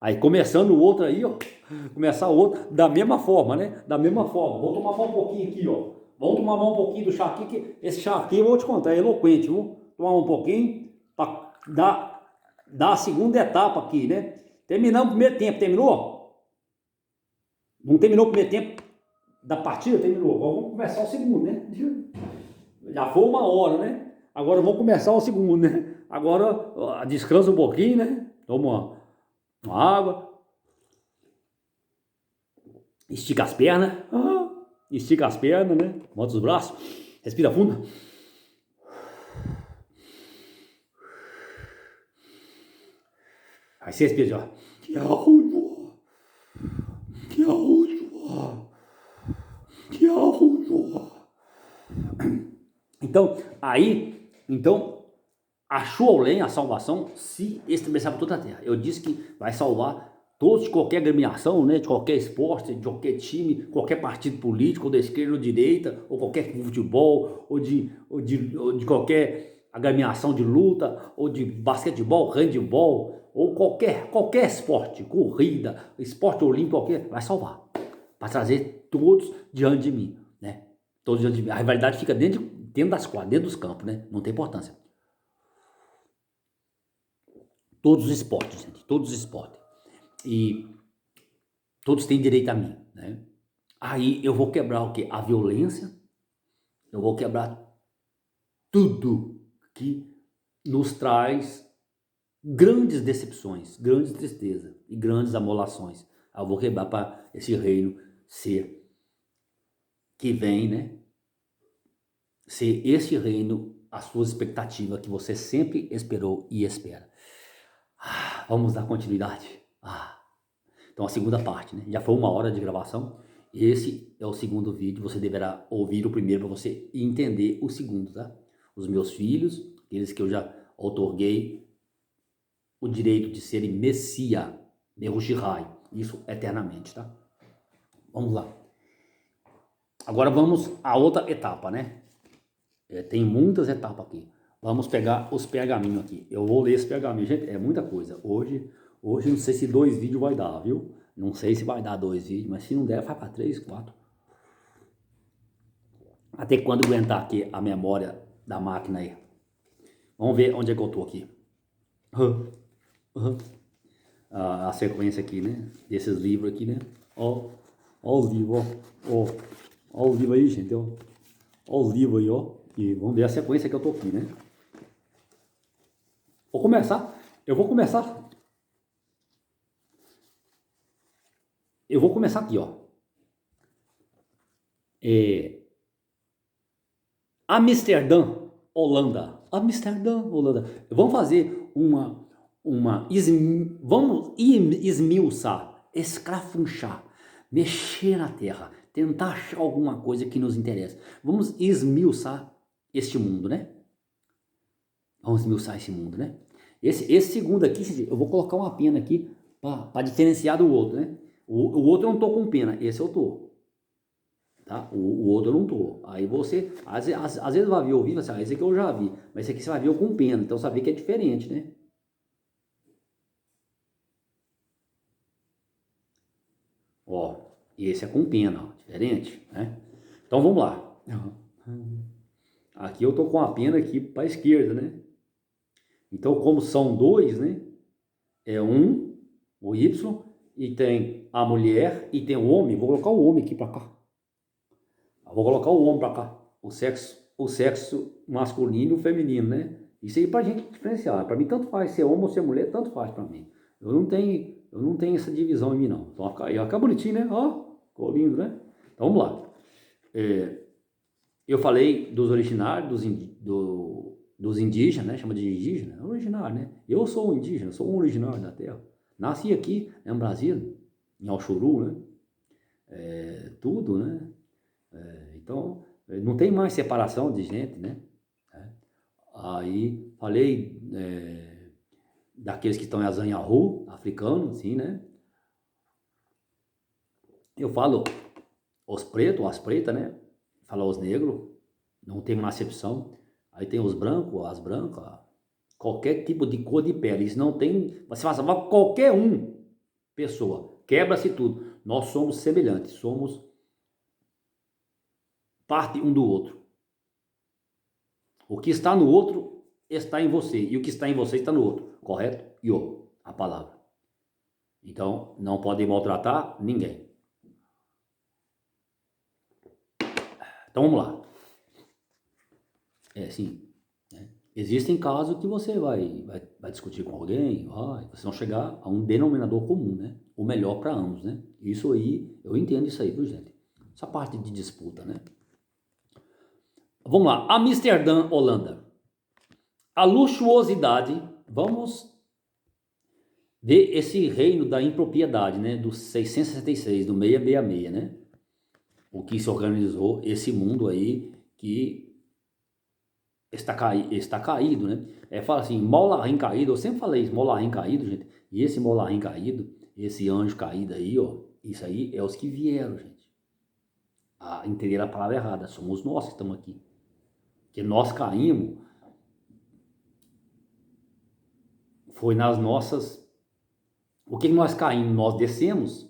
Aí começando o outro aí, ó. Começar o outro da mesma forma, né? Da mesma forma. Vou tomar só um pouquinho aqui, ó. Vamos tomar um pouquinho do chá aqui, que esse chá aqui eu vou te contar, é eloquente, viu? Tomar um pouquinho para dar a segunda etapa aqui, né? Terminamos o primeiro tempo, terminou? Não terminou o primeiro tempo da partida? Terminou. Agora vamos começar o segundo, né? Já foi uma hora, né? Agora vamos começar o segundo, né? Agora ó, descansa um pouquinho, né? Toma uma água. Estica as pernas. Estica as pernas, né? Bota os braços. Respira fundo. Aí você respira, ó. Que arrujo. Que arrujo. Que arrujo. Então, achou além a salvação se estremecer por toda a terra. Eu disse que vai salvar todos de qualquer agremiação, né, de qualquer esporte, de qualquer time, qualquer partido político, ou da esquerda ou da direita, ou qualquer futebol, ou de qualquer agremiação de luta, ou de basquetebol, handebol, ou qualquer esporte, corrida, esporte olímpico, qualquer, vai salvar. Para trazer todos diante de mim, né? Todos diante de mim. A rivalidade fica dentro das quadras, dentro dos campos, né? Não tem importância. Todos os esportes, gente, todos os esportes. E todos têm direito a mim, né? Aí eu vou quebrar o quê? A violência, eu vou quebrar tudo que nos traz grandes decepções, grandes tristezas e grandes amolações. Eu vou quebrar para esse reino ser que vem, né? Ser esse reino a sua expectativa que você sempre esperou e espera. Vamos dar continuidade. Então a segunda parte, né? Já foi uma hora de gravação. Esse é o segundo vídeo. Você deverá ouvir o primeiro para você entender o segundo, tá? Os meus filhos, aqueles que eu já outorguei o direito de serem Messias, Merushihai, isso eternamente, tá? Vamos lá. Agora vamos à outra etapa, né? Tem muitas etapas aqui. Vamos pegar os pergaminhos aqui. Eu vou ler esse pergaminho. Gente, é muita coisa. Hoje não sei se 2 vídeos vai dar, viu? Não sei se vai dar 2 vídeos, mas se não der, vai para 3, 4. Até quando aguentar aqui a memória da máquina aí. Vamos ver onde é que eu tô aqui. A sequência aqui, né? Desses livros aqui, né? Ó os livros, ó. Ó os livros aí, gente, ó. Ó os livros aí, ó. E vamos ver a sequência que eu tô aqui, né? Eu vou começar aqui, ó. Amsterdã, Holanda. Vamos fazer vamos esmiuçar, escrafunchar, mexer na terra, tentar achar alguma coisa que nos interessa. Vamos esmiuçar este mundo, né? Vamos esmiuçar esse mundo, né? Esse segundo aqui, eu vou colocar uma pena aqui para diferenciar do outro, né? O outro eu não tô com pena, esse eu tô. Tá? O outro eu não tô. Aí você, às vezes vai ver ouvindo assim, esse aqui eu já vi, mas esse aqui você vai ver eu com pena, então você vai ver que é diferente, né? Ó, esse é com pena, ó, diferente, né? Então vamos lá. Aqui eu tô com a pena aqui para a esquerda, né? Então como são dois, né? É o Y, e tem a mulher e tem o homem. Vou colocar o homem aqui para cá. Vou colocar o homem para cá. O sexo masculino e o feminino, né? Isso aí pra gente diferenciar. Para mim tanto faz ser homem ou ser mulher, tanto faz para mim. Eu não tenho essa divisão em mim não. Então fica bonitinho, né? Ó, ficou lindo, né? Então vamos lá. Eu falei dos originários, dos indígenas, né? Chama de indígena, originário, né? Eu sou um indígena, sou um originário da terra. Nasci aqui, no Brasil, em Alchuru, né? Tudo, né? Então, não tem mais separação de gente, né? Aí, falei daqueles que estão em Azanhahu, africanos, assim, né? Eu falo os pretos, as pretas, né? Falo os negros, não tem uma acepção. Aí tem os brancos, as brancas, qualquer tipo de cor de pele. Isso não tem, você vai salvar qualquer um. pessoa. Quebra-se tudo. Nós somos semelhantes, somos parte um do outro. O que está no outro está em você, e o que está em você está no outro, correto? A palavra. Então, não podem maltratar ninguém. Então, vamos lá. Sim. Existem casos que você vai discutir com alguém, vocês vão chegar a um denominador comum, né? O melhor para ambos, né? Isso aí, eu entendo isso aí, viu, gente? Essa parte de disputa, né? Vamos lá. Amsterdã, Holanda. A luxuosidade, vamos ver esse reino da impropriedade, né? Do 666, do 666, né? O que se organizou esse mundo aí que está caído, né? Fala assim, Molarim caído, eu sempre falei isso, Molarim caído, gente. E esse Molarim caído, esse anjo caído aí, ó, isso aí é os que vieram, gente. Entenderam a palavra errada, somos nós que estamos aqui. Que nós caímos, foi nas nossas... O que nós caímos? Nós descemos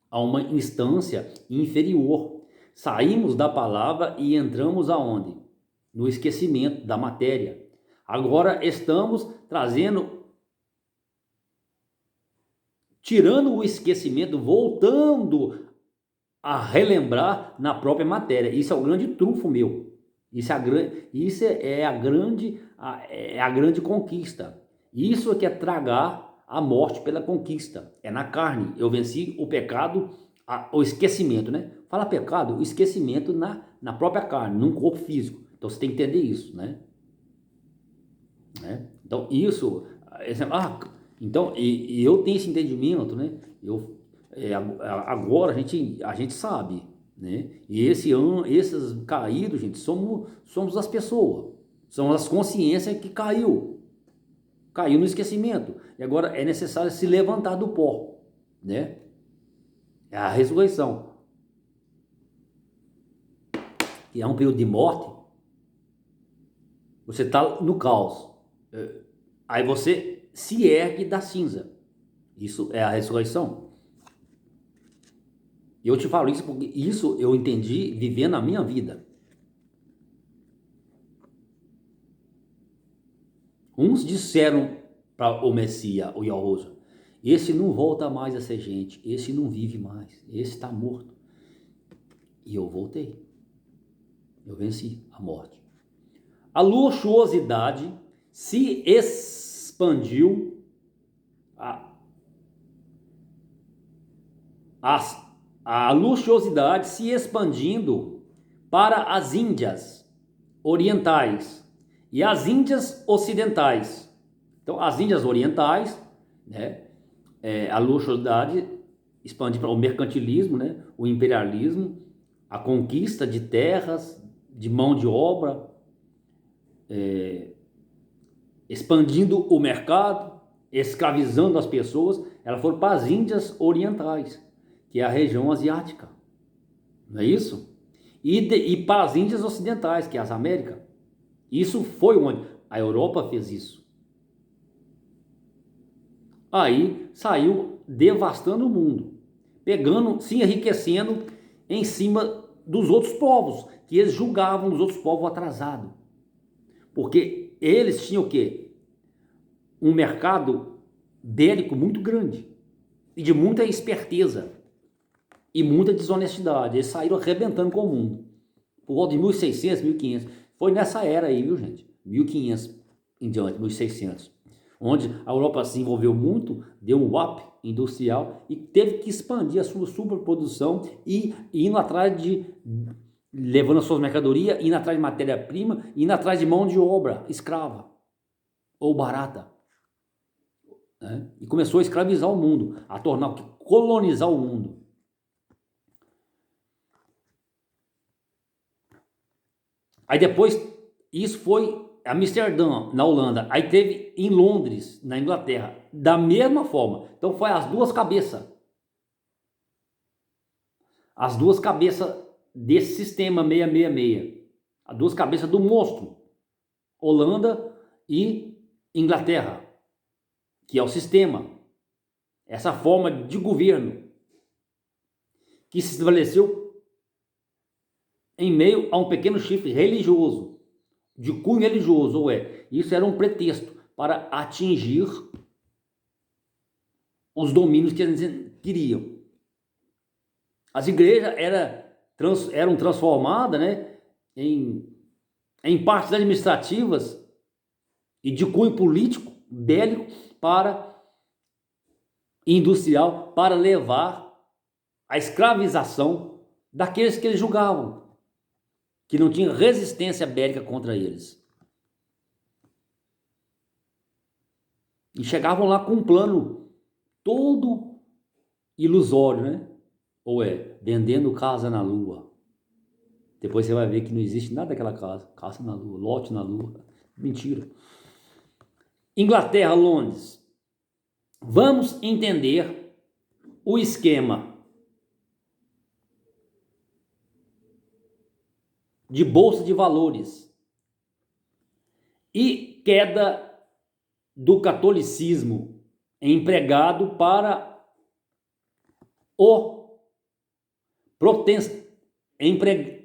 a uma instância inferior. Saímos da palavra e entramos aonde? No esquecimento da matéria. Agora estamos tirando o esquecimento, voltando a relembrar na própria matéria. Isso é o grande trunfo meu. Isso é a grande conquista. Isso é que é tragar a morte pela conquista. É na carne. Eu venci o pecado, o esquecimento, né? Fala pecado, o esquecimento na própria carne, num corpo físico. Então você tem que entender isso, né? Então isso, então e eu tenho esse entendimento, né? Agora a gente sabe, né? E esses caídos, gente, somos as pessoas, são as consciências que caiu no esquecimento. E agora é necessário se levantar do pó, né? É a ressurreição. Que é um período de morte. Você está no caos. Aí você se ergue da cinza. Isso é a ressurreição. E eu te falo isso porque isso eu entendi vivendo a minha vida. Uns disseram para o Messias, o Yahushua, esse não volta mais a ser gente, esse não vive mais, esse está morto. E eu voltei. Eu venci a morte. A luxuosidade se expandiu, a luxuosidade se expandindo para as Índias orientais e as Índias ocidentais. Então, as Índias orientais, né, a luxuosidade expande para o mercantilismo, né, o imperialismo, a conquista de terras, de mão de obra, expandindo o mercado, escravizando as pessoas. Elas foram para as Índias orientais, que é a região asiática, não é isso? E para as Índias ocidentais, que é as Américas. Isso foi onde a Europa fez isso. Aí saiu devastando o mundo, pegando, se enriquecendo em cima dos outros povos, que eles julgavam os outros povos atrasados. Porque eles tinham o quê? Um mercado bélico muito grande e de muita esperteza e muita desonestidade. Eles saíram arrebentando com o mundo. Por volta de 1600, 1500. Foi nessa era aí, viu, gente? 1500 em diante, 1600. Onde a Europa se desenvolveu muito, deu um up industrial e teve que expandir a sua superprodução e indo atrás levando as suas mercadorias, indo atrás de matéria-prima, indo atrás de mão de obra escrava ou barata. Né? E começou a escravizar o mundo, a colonizar o mundo. Aí depois, isso foi Amsterdã, na Holanda. Aí teve em Londres, na Inglaterra, da mesma forma. Então foi as duas cabeças. As duas cabeças desse sistema 666. As duas cabeças do monstro. Holanda e Inglaterra, que é o sistema. essa forma de governo que se estabeleceu em meio a um pequeno chifre religioso, de cunho religioso, isso era um pretexto para atingir os domínios que eles queriam. As igrejas eram transformadas, né, em partes administrativas e de cunho político, bélico, industrial, para levar a escravização daqueles que eles julgavam, que não tinham resistência bélica contra eles. E chegavam lá com um plano todo ilusório, né? Vendendo casa na lua. Depois você vai ver que não existe nada daquela casa na lua, lote na lua. Mentira. Inglaterra, Londres. Vamos entender o esquema de bolsa de valores e queda do catolicismo empregado para o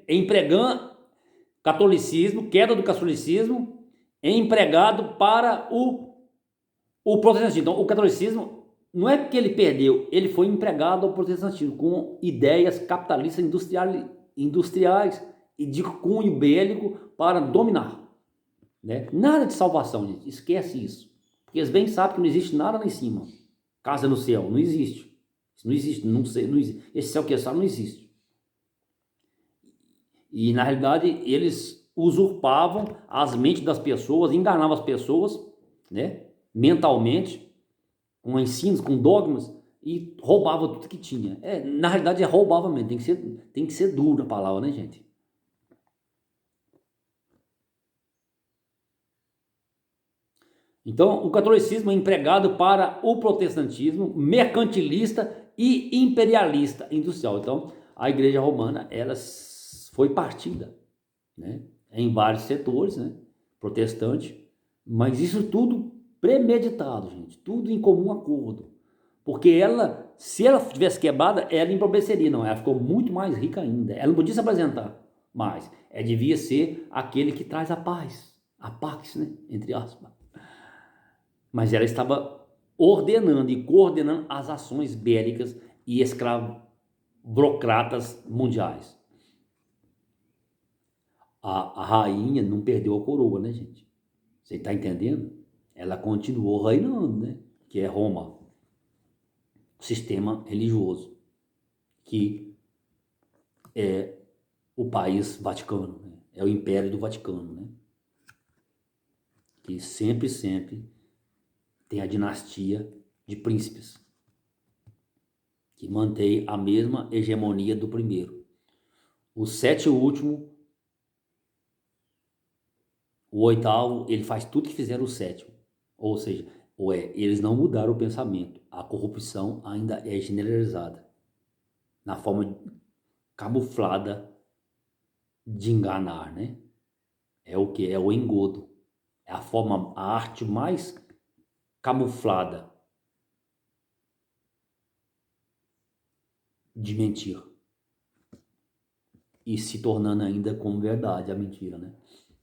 empregando catolicismo, queda do catolicismo empregado para o protestantismo. Então, o catolicismo não é que ele perdeu, ele foi empregado ao protestantismo com ideias capitalistas industriais e de cunho bélico para dominar, né? Nada de salvação, gente. Esquece isso. Porque eles bem sabem que não existe nada lá em cima. Casa no céu, não existe. Isso não existe, não sei, não existe. Esse céu que eles sabem não existe. E na realidade eles usurpavam as mentes das pessoas, enganavam as pessoas, né, mentalmente, com ensinos, com dogmas, e roubavam tudo que tinha. Na realidade roubava mesmo, tem que ser duro a palavra, né, gente? Então, o catolicismo é empregado para o protestantismo mercantilista e imperialista industrial. Então, a igreja romana, ela foi partida, né, em vários setores, né, protestante, mas isso tudo premeditado, gente, tudo em comum acordo. Porque ela, se ela tivesse quebrada, ela empobreceria, não, ela ficou muito mais rica ainda, ela não podia se apresentar mais, ela devia ser aquele que traz a paz, né, entre aspas. Mas ela estava ordenando e coordenando as ações bélicas e escravocratas mundiais. A rainha não perdeu a coroa, né, gente? Você está entendendo? Ela continuou reinando, né? Que é Roma, o sistema religioso, que é o país Vaticano, né? É o Império do Vaticano, né? Que sempre tem a dinastia de príncipes, que mantém a mesma hegemonia do primeiro. O 7 último, o 8º, ele faz tudo que fizeram o 7º. Ou seja, eles não mudaram o pensamento. A corrupção ainda é generalizada, na forma camuflada de enganar, né? É o que? É o engodo. É a arte mais camuflada de mentir. E se tornando ainda como verdade a mentira, né?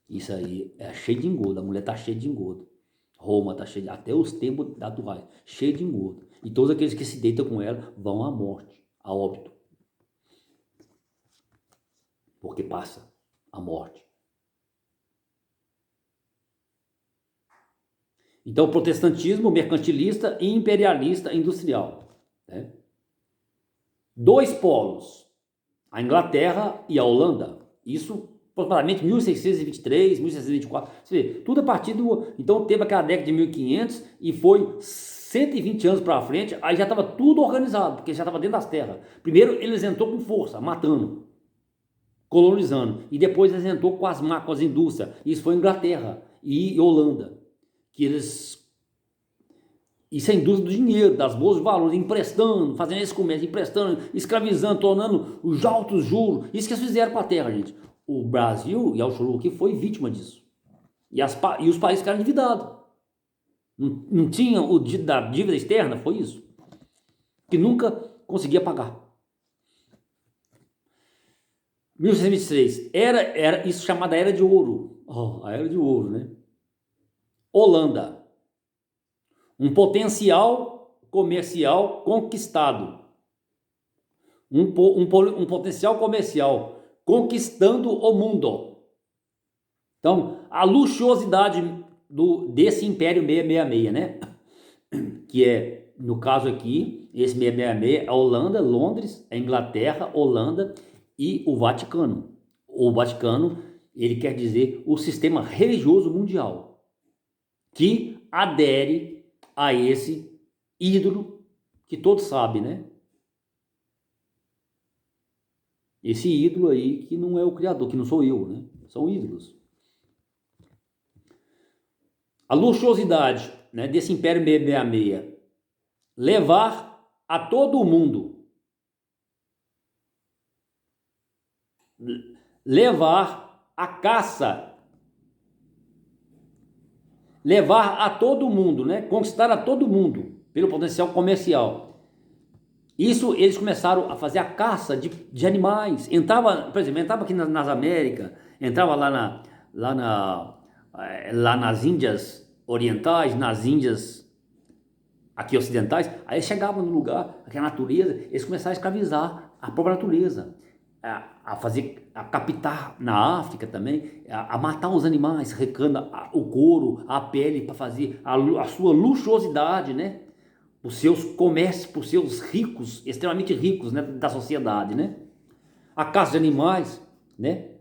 Isso aí é cheio de engodo. A mulher tá cheia de engodo. Roma tá cheia, até os tempos atuais, cheio de engodo. E todos aqueles que se deitam com ela vão à morte, a óbito. Porque passa a morte. Então, protestantismo mercantilista e imperialista industrial, né? Dois polos, a Inglaterra e a Holanda. Isso aproximadamente 1623, 1624. Você vê, tudo a partir do... Então teve aquela década de 1500 e foi 120 anos para frente, aí já estava tudo organizado, porque já estava dentro das terras. Primeiro eles entrou com força, matando, colonizando, e depois eles entrou com as indústrias. Isso foi Inglaterra e Holanda, que eles... Isso é a indústria do dinheiro, das bolsas de valores, emprestando, fazendo esse comércio, emprestando, escravizando, tornando os altos juros. Isso que eles fizeram com a terra, gente. O Brasil e a Uxuruque foi vítima disso. E os países ficaram endividados. Não tinha da dívida externa, foi isso. que nunca conseguia pagar. 1623, era isso chamada Era de Ouro. A Era de Ouro, né? Holanda, um potencial comercial conquistado. Um potencial comercial conquistando o mundo. Então, a luxuosidade desse Império 666, né? Que é, no caso aqui, esse 666 é a Holanda, Londres, a Inglaterra, Holanda e o Vaticano. O Vaticano, ele quer dizer o sistema religioso mundial, que adere a esse ídolo que todos sabem, né? Esse ídolo aí que não é o Criador, que não sou eu, né? São ídolos. A luxuosidade, né, desse Império 666, levar a todo o mundo, levar a caça, levar a todo mundo, né, conquistar a todo mundo pelo potencial comercial. Isso eles começaram a fazer a caça de animais. Entrava, por exemplo, entrava aqui nas Américas, entrava lá nas Índias Orientais, nas Índias aqui ocidentais, aí chegavam no lugar, aquela natureza, eles começaram a escravizar a própria natureza, a captar na África também, a matar os animais, recando o couro, a pele para fazer a sua luxuosidade, né? Os seus comércios, por seus ricos, extremamente ricos, né, da sociedade, né? A caça de animais, né?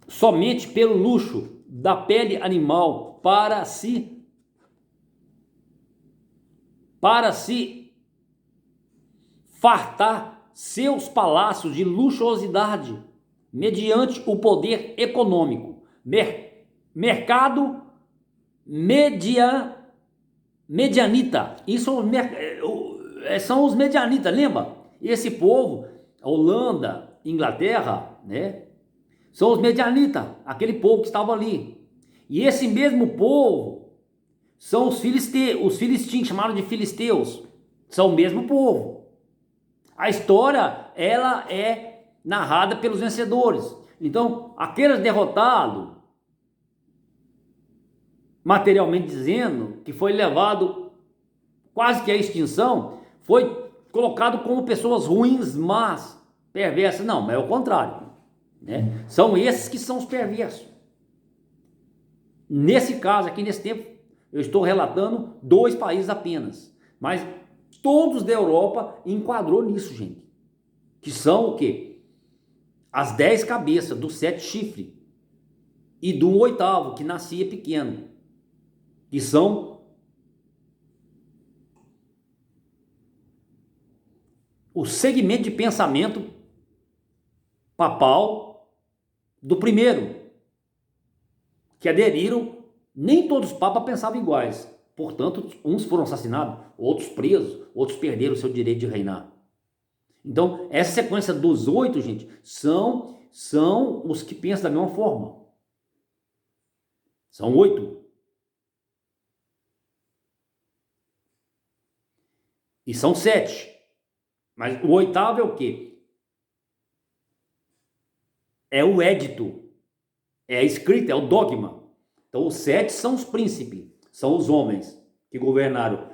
Somente pelo luxo da pele animal para se fartar seus palácios de luxuosidade mediante o poder econômico. Mercado medianita. Isso são os medianitas, lembra? Esse povo, Holanda, Inglaterra, né? São os medianitas, aquele povo que estava ali. E esse mesmo povo são os filisteus, chamaram de filisteus. São o mesmo povo. A história, ela é narrada pelos vencedores. Então, aqueles derrotados, materialmente dizendo, que foi levado quase que à extinção, foi colocado como pessoas ruins, más, perversas. Não, mas é o contrário, né? São esses que são os perversos. Nesse caso aqui, nesse tempo, eu estou relatando 2 países apenas, mas todos da Europa enquadrou nisso, gente. Que são o quê? As 10 cabeças dos 7 chifres e do 8º, que nascia pequeno. Que são o segmento de pensamento papal do primeiro, que aderiram. Nem todos os papas pensavam iguais. Portanto, uns foram assassinados, outros presos, outros perderam o seu direito de reinar. Então, essa sequência dos 8, gente, são os que pensam da mesma forma. São 8. E são 7. Mas o 8º é o quê? É o édito. É a escrita, é o dogma. Então, os 7 são os príncipes, são os homens que governaram.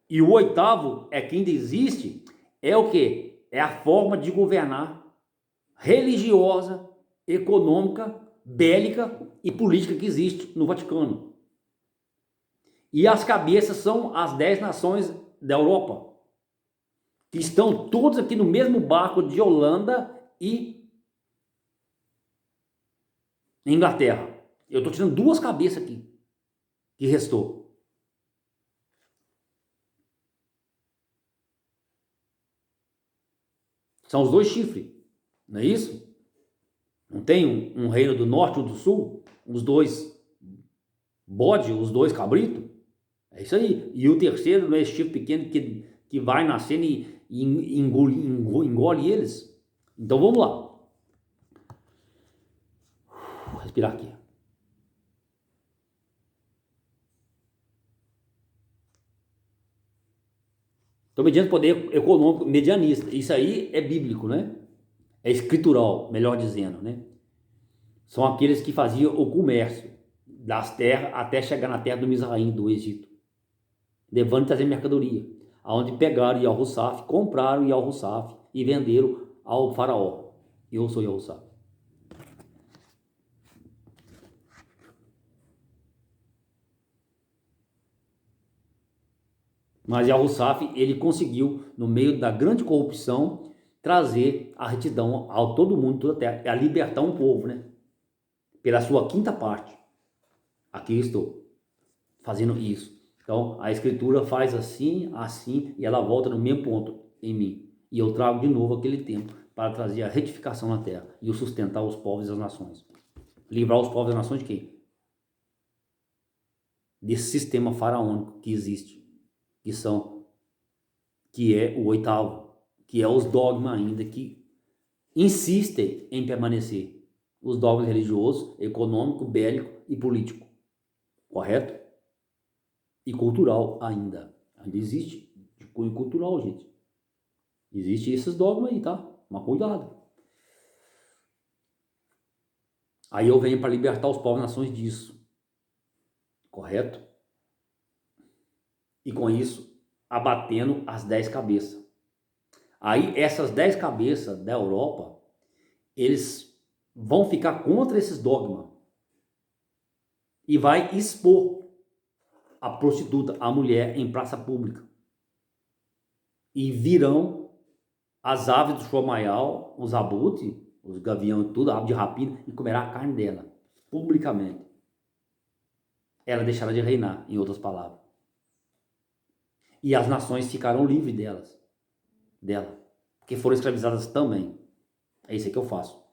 E o 8º é que ainda existe, é o quê? É a forma de governar religiosa, econômica, bélica e política que existe no Vaticano. E as cabeças são as 10 nações da Europa, que estão todos aqui no mesmo barco de Holanda e Inglaterra. Eu estou tirando 2 cabeças aqui, que restou. São os 2 chifres, não é isso? Não tem um reino do norte ou do sul? Os 2 bode, os 2 cabritos? É isso aí. E o terceiro não é esse chifre pequeno que vai nascendo e engole eles? Então vamos lá. Vou respirar aqui. Então, mediante poder econômico medianista. Isso aí é bíblico, né? É escritural, melhor dizendo, né? São aqueles que faziam o comércio das terras até chegar na terra do Mizraim, do Egito, levando e trazendo mercadoria, aonde pegaram Yahussaf, compraram Yahussaf e venderam ao faraó. Eu sou Yahussaf. Mas Yahussaf, ele conseguiu, no meio da grande corrupção, trazer a retidão a todo mundo, toda a terra, a libertar um povo, né? Pela sua quinta parte. Aqui estou fazendo isso. Então, a escritura faz assim, assim, e ela volta no mesmo ponto em mim. E eu trago de novo aquele tempo para trazer a retificação na terra e o sustentar os povos e as nações. Livrar os povos e as nações de quem? Desse sistema faraônico que existe, que é o oitavo, que é os dogmas ainda que insistem em permanecer. Os dogmas religiosos, econômico, bélico e político. Correto? E cultural ainda. Ainda existe de cunho cultural, gente. Existem esses dogmas aí, tá? Mas cuidado. Aí eu venho para libertar os povos e nações disso. Correto? E com isso, abatendo as 10 cabeças. Aí essas 10 cabeças da Europa, eles vão ficar contra esses dogmas. E vai expor a prostituta, a mulher, em praça pública. E virão as aves do chomaial, os abutres, os gaviões, tudo, ave de rapina, e comerá a carne dela, publicamente. Ela deixará de reinar, em outras palavras. E as nações ficarão livres dela, porque foram escravizadas também. É isso que eu faço.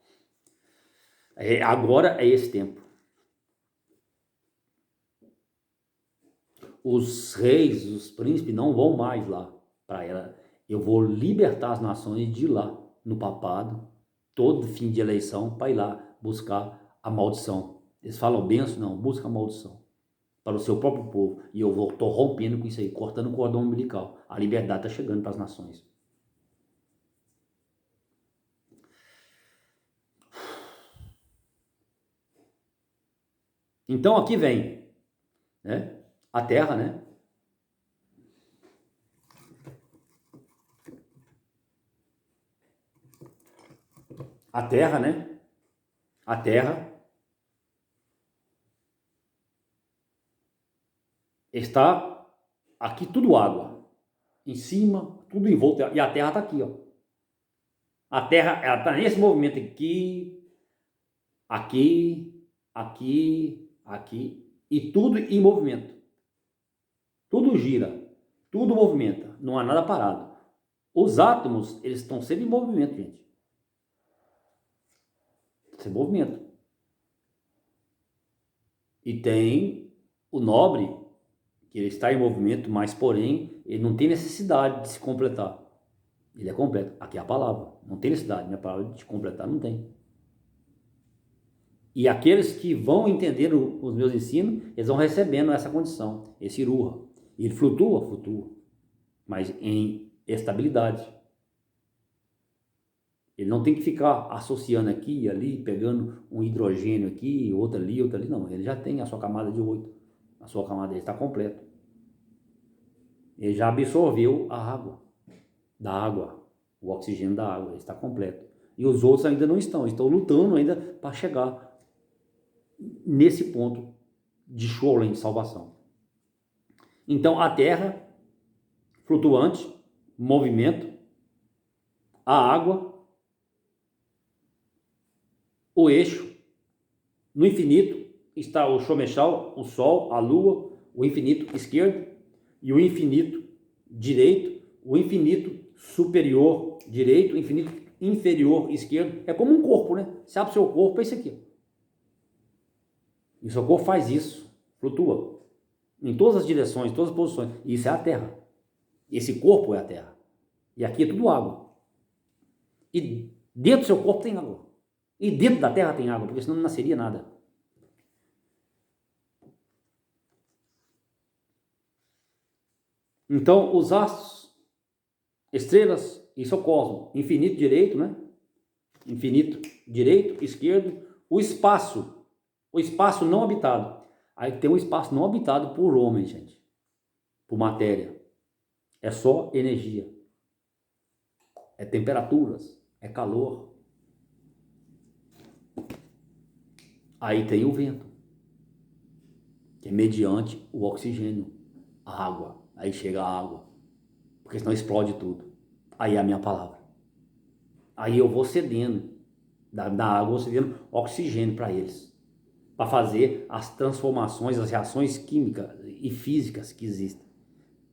Agora é esse tempo. Os reis, os príncipes não vão mais lá para ela. Eu vou libertar as nações de lá, no papado, todo fim de eleição, para ir lá buscar a maldição. Eles falam benção? Não, busca a maldição para o seu próprio povo. E eu estou rompendo com isso aí, cortando o cordão umbilical. A liberdade está chegando para as nações. Então aqui vem, né, a terra, né? A terra, né? A terra está aqui tudo água. Em cima, tudo em volta. E a terra está aqui, ó. A terra, ela está nesse movimento aqui, aqui, aqui, aqui. E tudo em movimento. Tudo gira. Tudo movimenta. Não há nada parado. Os átomos, eles estão sempre em movimento, gente. Esse movimento. E tem o nobre, que ele está em movimento, mas porém, ele não tem necessidade de se completar. Ele é completo. Aqui é a palavra. Não tem necessidade. Minha palavra de completar não tem. E aqueles que vão entender os meus ensinos, eles vão recebendo essa condição, esse ruha. Ele flutua, mas em estabilidade. Ele não tem que ficar associando aqui e ali, pegando um hidrogênio aqui, outro ali, não. Ele já tem a sua camada de 8. A sua camada está completa. Ele já absorveu a água, o oxigênio da água, ele está completo. E os outros ainda não estão lutando ainda para chegar nesse ponto de Sholem, de salvação. Então a terra, flutuante, movimento, a água, o eixo, no infinito está o Shomeshal, o Sol, a Lua, o infinito esquerdo e o infinito direito, o infinito superior direito, o infinito inferior esquerdo. É como um corpo, né? Você abre o seu corpo, é isso aqui. E o seu corpo faz isso, flutua em todas as direções, em todas as posições. E isso é a Terra. Esse corpo é a Terra. E aqui é tudo água. E dentro do seu corpo tem água. E dentro da Terra tem água, porque senão não nasceria nada. Então, os astros Estrelas, isso é o cosmos. Infinito direito, né? Infinito direito, esquerdo. O espaço não habitado. Aí tem um espaço não habitado por homem, gente. Por matéria. É só energia. É temperaturas, é calor. Aí tem o vento, que é mediante o oxigênio, a água. Aí chega a água, porque senão explode tudo. Aí é a minha palavra. Aí eu vou cedendo, da água, vou cedendo oxigênio para eles, para fazer as transformações, as reações químicas e físicas que existem,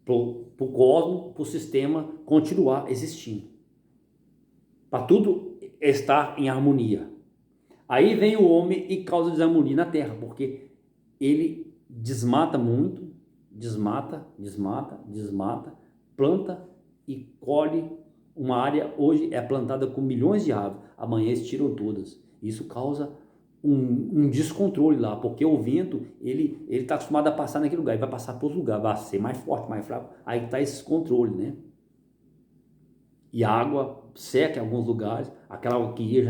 para o cosmos, para o sistema continuar existindo, para tudo estar em harmonia. Aí vem o homem e causa desarmonia na terra, porque ele desmata muito, desmata, planta e colhe uma área. Hoje é plantada com milhões de árvores, amanhã eles tiram todas. Isso causa um descontrole lá, porque o vento, ele está acostumado a passar naquele lugar, ele vai passar para outro lugar, vai ser mais forte, mais fraco, aí está esse controle, né? E a água seca em alguns lugares, aquela água que ia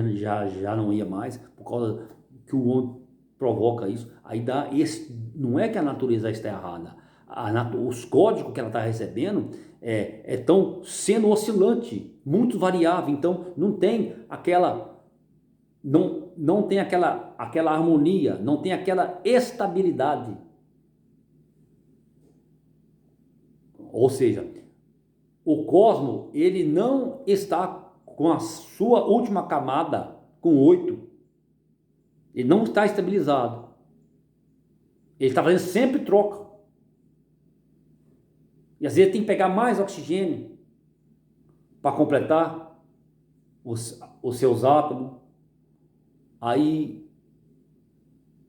já não ia mais, por causa que o homem provoca isso. Aí dá esse, não é que a natureza está errada, os códigos que ela está recebendo estão sendo oscilante, muito variável, então não tem aquela, não tem aquela harmonia, não tem aquela estabilidade. Ou seja, o cosmos, ele não está com a sua última camada, com 8. Ele não está estabilizado. Ele está fazendo sempre troca. E às vezes tem que pegar mais oxigênio para completar os seus átomos. Aí,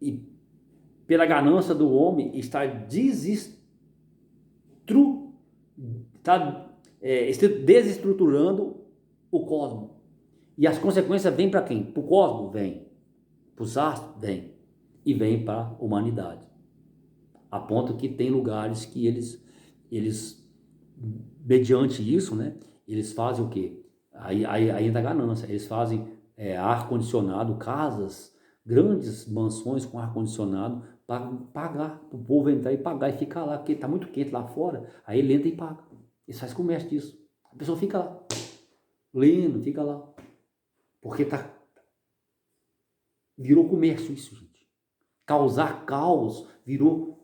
e pela ganância do homem, está desestruturando o cosmos. E as consequências vêm para quem? Para o cosmos? Vem. Para os astros? Vem. E vem para a humanidade. A ponto que tem lugares que eles mediante isso, né? Eles fazem o quê? Aí entra a ganância. Eles fazem ar-condicionado, casas, grandes mansões com ar-condicionado, para pagar, para o povo entrar e pagar e ficar lá, porque está muito quente lá fora. Aí ele entra e paga. Eles fazem comércio disso. A pessoa fica lá, lendo, fica lá. Porque virou comércio isso, gente. Causar caos virou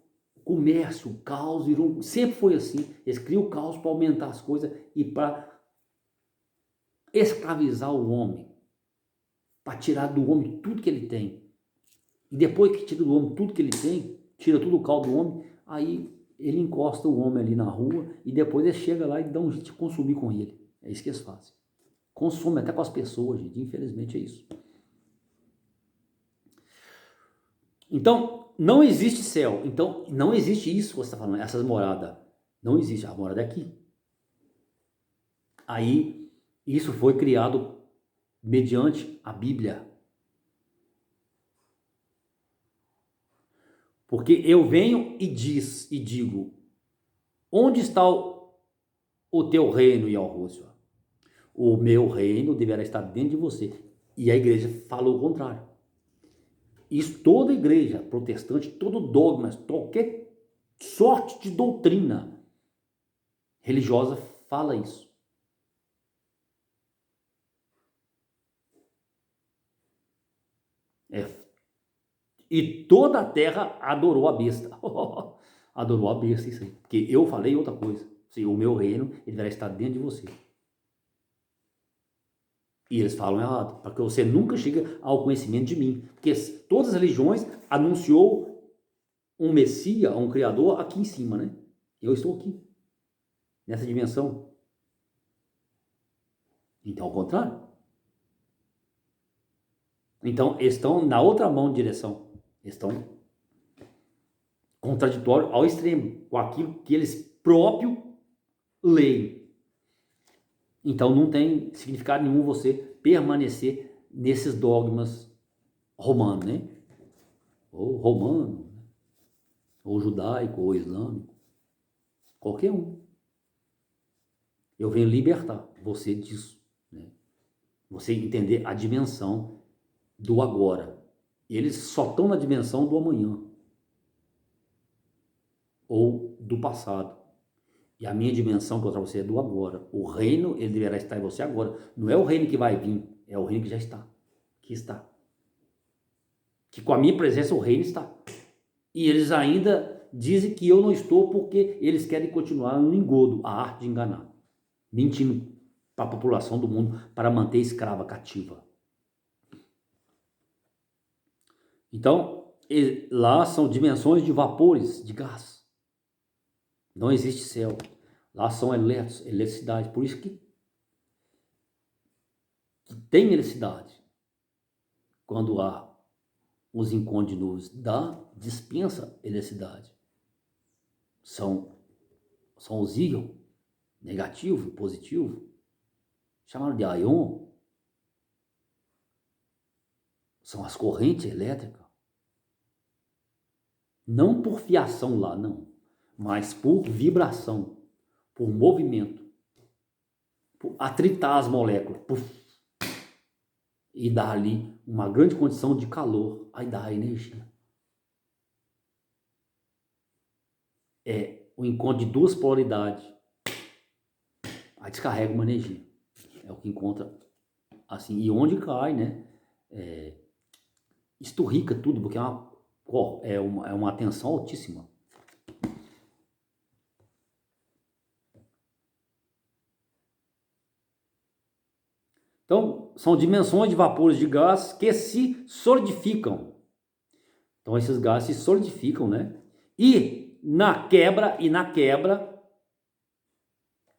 comércio, caos virou, sempre foi assim. Eles criam o caos para aumentar as coisas e para escravizar o homem, para tirar do homem tudo que ele tem. E depois que tira do homem tudo que ele tem, tira tudo o caldo do homem, aí ele encosta o homem ali na rua e depois ele chega lá e dá um jeito de consumir com ele. É isso que eles fazem. Consome até com as pessoas, gente. Infelizmente é isso. Então, não existe céu. Então, não existe isso que você está falando, essas moradas. Não existe. A morada é aqui. Aí, isso foi criado mediante a Bíblia. Porque eu venho e digo, onde está o teu reino, Yahushua? O meu reino deverá estar dentro de você. E a igreja falou o contrário. Isso toda igreja protestante, todo dogma, qualquer sorte de doutrina religiosa fala isso. E toda a terra adorou a besta. Adorou a besta, isso aí. Porque eu falei outra coisa. Assim, o meu reino, ele vai estar dentro de você. E eles falam errado, para que você nunca chegue ao conhecimento de mim. Porque todas as religiões anunciou um Messias, um Criador aqui em cima, né? Eu estou aqui, nessa dimensão. Então, ao contrário. Então, eles estão na outra mão de direção. Eles estão contraditórios ao extremo, com aquilo que eles próprios leem. Então, não tem significado nenhum você permanecer nesses dogmas romanos, né? Ou romano, ou judaico, ou islâmico. Qualquer um. Eu venho libertar você disso, né? Você entender a dimensão do agora. Eles só estão na dimensão do amanhã ou do passado. E a minha dimensão que eu trago você é do agora. O reino, ele deverá estar em você agora. Não é o reino que vai vir, é o reino que já está. Que está. Que com a minha presença o reino está. E eles ainda dizem que eu não estou porque eles querem continuar no engodo, a arte de enganar. Mentindo para a população do mundo para manter escrava cativa. Então, lá são dimensões de vapores, de gás. Não existe céu. Lá são elétrons, eletricidade. Por isso que tem eletricidade. Quando há os encontros de nuvens, dispensa eletricidade. São os íons, negativo e positivo, chamaram de íon. São as correntes elétricas. Não por fiação lá, não. Mas por vibração, por movimento, por atritar as moléculas, e dar ali uma grande condição de calor, aí dá a energia. É o encontro de duas polaridades, aí descarrega uma energia. É o que encontra assim, e onde cai, né? Esturrica tudo, porque é uma tensão altíssima. Então, são dimensões de vapores de gás que se solidificam. Então, esses gases se solidificam, né? E na quebra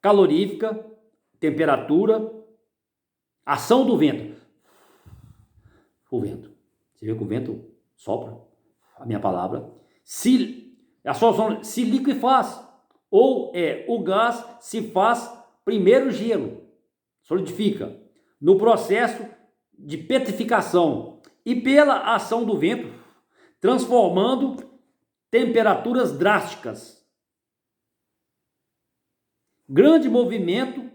calorífica, temperatura, ação do vento. O vento. Você vê que o vento sopra, a minha palavra. A solução se liquefaz, ou o gás se faz primeiro gelo, solidifica, no processo de petrificação e pela ação do vento, transformando temperaturas drásticas. Grande movimento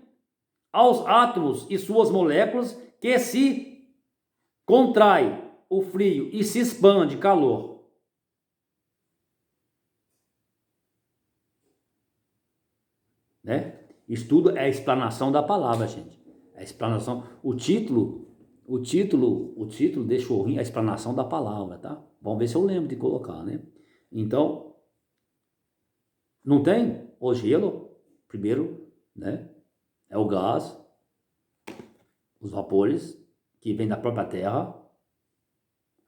aos átomos e suas moléculas que se contrai o frio e se expande calor. Né? Estudo é a explanação da palavra, gente. A explanação, o título deixou ruim, a explanação da palavra, tá? Vamos ver se eu lembro de colocar, né? Então, não tem o gelo, primeiro, né? É o gás, os vapores que vêm da própria terra,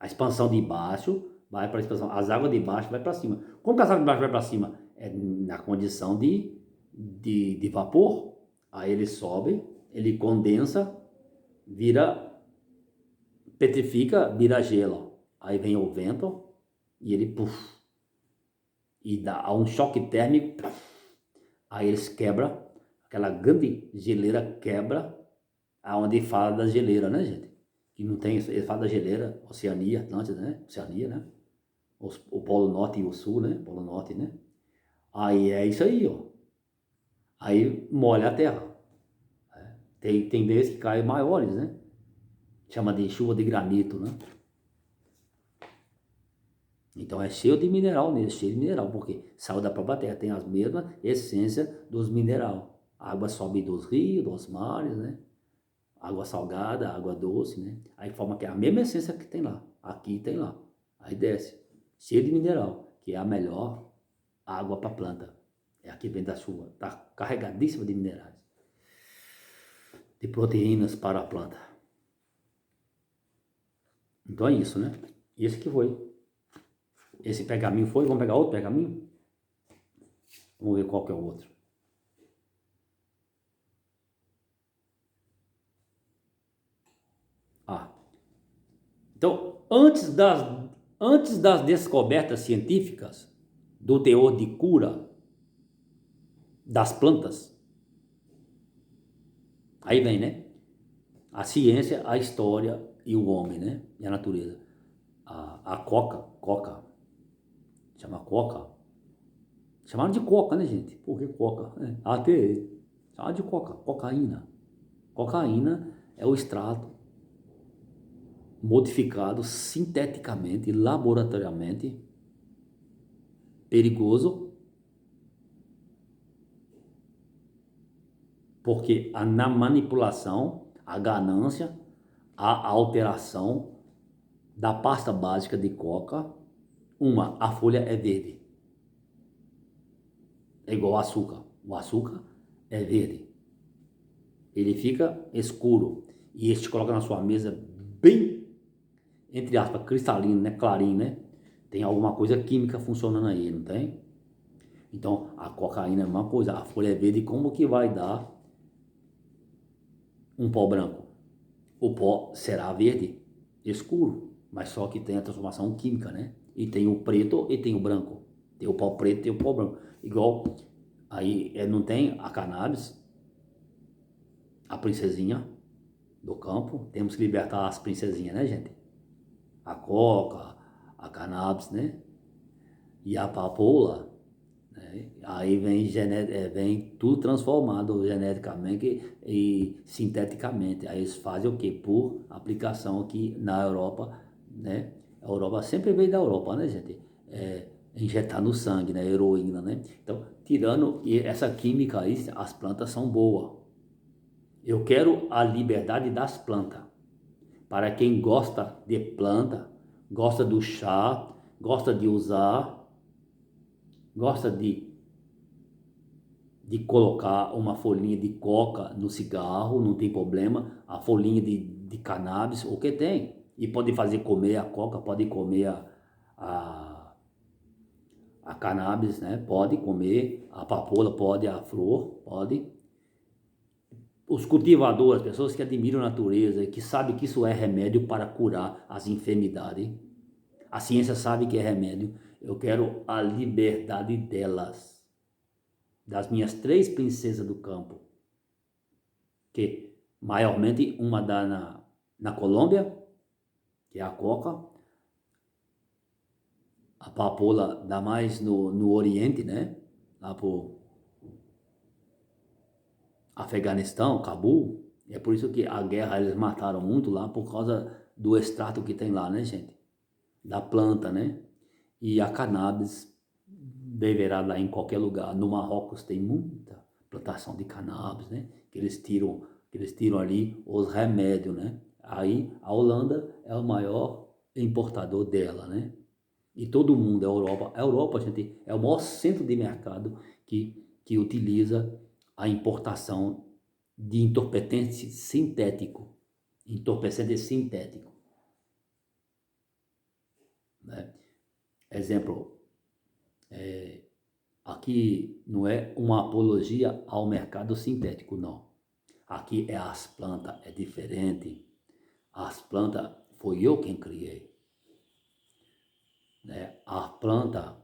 a expansão de baixo vai para a expansão, as águas de baixo vai para cima. Como que as águas de baixo vai para cima? É na condição de vapor. Aí ele sobe, ele condensa, petrifica, vira gelo. Aí vem o vento e ele e dá um choque térmico. Aí eles quebram, aquela grande geleira quebra, aonde fala da geleira, né, gente? Que não tem, ele fala da geleira, Oceania, Atlântida, né? Oceania, né? O Polo Norte e o Sul, né? Polo Norte, né? Aí é isso aí, ó. Aí molha a terra. Tem vezes que caem maiores, né? Chama de chuva de granito, né? Então é cheio de mineral nele, cheio de mineral, porque saiu da própria terra, tem as mesmas essências dos minerais. A água sobe dos rios, dos mares, né? Água salgada, água doce, né? Aí forma que é a mesma essência que tem lá. Aqui tem lá. Aí desce, cheio de mineral, que é a melhor água para planta. É a que vem da chuva, tá carregadíssima de minerais, de proteínas para a planta. Então é isso, né? Esse que foi. Esse pergaminho foi. Vamos pegar outro pergaminho? Vamos ver qual que é o outro. Então, antes das descobertas científicas do teor de cura das plantas, aí vem, né? A ciência, a história e o homem, né? E a natureza. A coca, chama coca. Chamaram de coca, né, gente? Por que coca? Até Chama de cocaína. Cocaína é o extrato modificado sinteticamente, laboratoriamente, perigoso, porque na manipulação, a ganância, a alteração da pasta básica de coca, a folha é verde, é igual ao açúcar. O açúcar é verde, ele fica escuro e este coloca na sua mesa bem, entre aspas, cristalino, né, clarinho, né? Tem alguma coisa química funcionando aí, não tem? Então a cocaína é uma coisa, a folha é verde, como que vai dar um pó branco? O pó será verde escuro, mas só que tem a transformação química, né? E tem o preto e tem o branco. Tem o pó preto e tem o pó branco. Igual, aí não tem a cannabis, a princesinha do campo. Temos que libertar as princesinhas, né, gente? A coca, a cannabis, né? E a papoula, né? Aí vem tudo transformado geneticamente e sinteticamente. Aí eles fazem o quê? Por aplicação aqui na Europa, né? A Europa sempre veio da Europa, né, gente? Injetar no sangue, né? Heroína, né? Então, tirando essa química aí, as plantas são boas. Eu quero a liberdade das plantas. Para quem gosta de planta, gosta do chá, gosta de usar, gosta de colocar uma folhinha de coca no cigarro, não tem problema, a folhinha de cannabis, o que tem. E pode fazer comer a coca, pode comer a, a cannabis, né? Pode comer, a papoula pode, a flor pode. Os cultivadores, as pessoas que admiram a natureza, que sabem que isso é remédio para curar as enfermidades. A ciência sabe que é remédio. Eu quero a liberdade delas, das minhas 3 princesas do campo, que maiormente uma dá na Colômbia, que é a coca, a papoula dá mais no Oriente, né? Lá pro Afeganistão, Cabul. É por isso que a guerra eles mataram muito lá, por causa do extrato que tem lá, né, gente? Da planta, né? E a cannabis deverá lá em qualquer lugar. No Marrocos tem muita plantação de cannabis, né? Que eles tiram ali os remédios, né? Aí a Holanda é o maior importador dela, né? E todo mundo, a Europa, gente, é o maior centro de mercado que utiliza a importação de entorpecente sintético. Entorpecente sintético, né? Exemplo, aqui não é uma apologia ao mercado sintético, não. Aqui é as plantas, é diferente. As plantas, foi eu quem criei, né? A planta,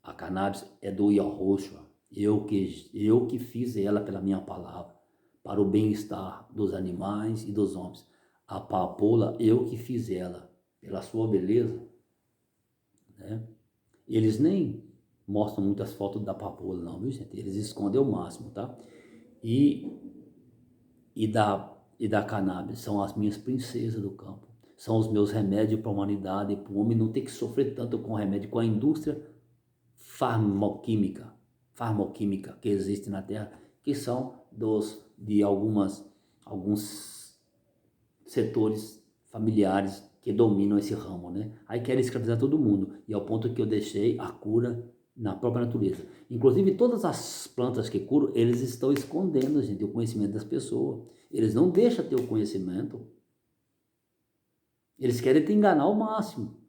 a cannabis é do Yahushua. Eu que fiz ela pela minha palavra, para o bem-estar dos animais e dos homens. A papoula, eu que fiz ela, pela sua beleza, né? Eles nem mostram muitas fotos da papoula, não, viu, gente? Eles escondem o máximo, tá? E, e da cannabis, são as minhas princesas do campo. São os meus remédios para a humanidade, para o homem não ter que sofrer tanto com remédio, com a indústria farmacêutica que existe na Terra, que são de alguns setores familiares que dominam esse ramo, né? Aí querem escravizar todo mundo, e ao ponto que eu deixei a cura na própria natureza. Inclusive, todas as plantas que curam, eles estão escondendo, gente, o conhecimento das pessoas. Eles não deixam ter o conhecimento. Eles querem te enganar ao máximo.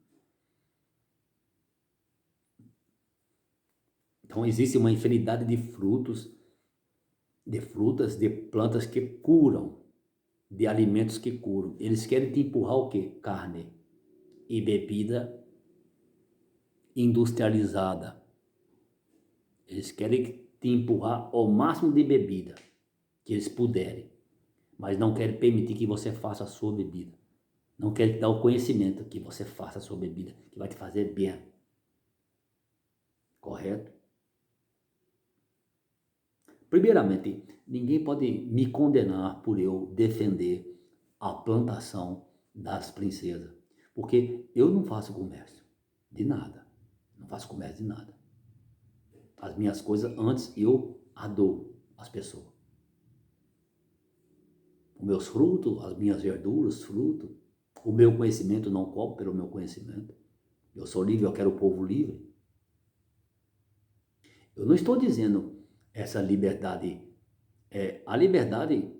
Então, existe uma infinidade de frutos, de frutas, de plantas que curam, de alimentos que curam. Eles querem te empurrar o quê? Carne e bebida industrializada. Eles querem te empurrar ao máximo de bebida que eles puderem, mas não querem permitir que você faça a sua bebida. Não querem te dar o conhecimento que você faça a sua bebida, que vai te fazer bem. Correto? Primeiramente, ninguém pode me condenar por eu defender a plantação das princesas, porque eu não faço comércio de nada, não faço comércio de nada. As minhas coisas antes eu a dou às pessoas. Os meus frutos, as minhas verduras, frutos, o meu conhecimento não cobro pelo meu conhecimento. Eu sou livre, eu quero o povo livre. Eu não estou dizendo essa liberdade, a liberdade,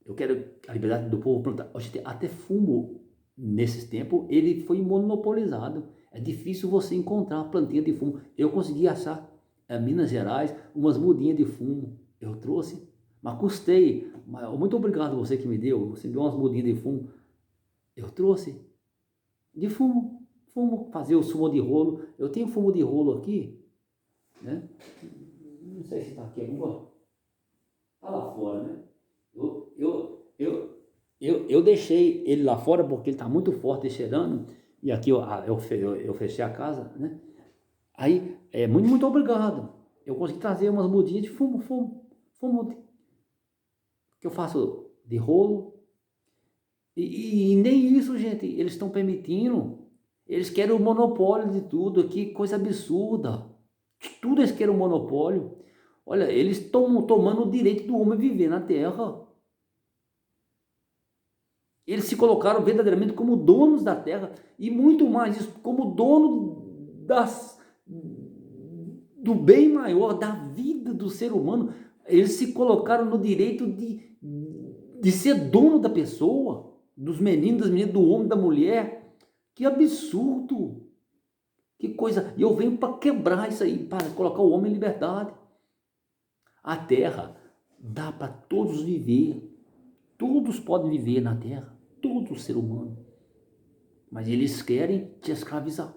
eu quero a liberdade do povo plantar. Até fumo, nesses tempos, ele foi monopolizado. É difícil você encontrar plantinha de fumo. Eu consegui achar, em Minas Gerais, umas mudinhas de fumo. Eu trouxe, mas custei. Muito obrigado você que me deu. Você deu umas mudinhas de fumo. Eu trouxe de fumo. Fumo, fazer o sumo de rolo. Eu tenho fumo de rolo aqui, né? Não sei se está aqui agora. Está lá fora, né? Eu deixei ele lá fora porque ele está muito forte cheirando. E aqui eu fechei a casa, né? Aí, muito obrigado. Eu consegui trazer umas mudinhas de fumo que eu faço de rolo. E nem isso, gente, eles estão permitindo. Eles querem o monopólio de tudo. Que coisa absurda. Tudo eles querem o monopólio. Olha, eles estão tomando o direito do homem viver na terra. Eles se colocaram verdadeiramente como donos da terra e muito mais isso, como dono do bem maior, da vida do ser humano. Eles se colocaram no direito de ser dono da pessoa, dos meninos, das meninas, do homem, da mulher. Que absurdo! Que coisa! E eu venho para quebrar isso aí, para colocar o homem em liberdade. A terra dá para todos viver. Todos podem viver na terra. Todo ser humano. Mas eles querem te escravizar.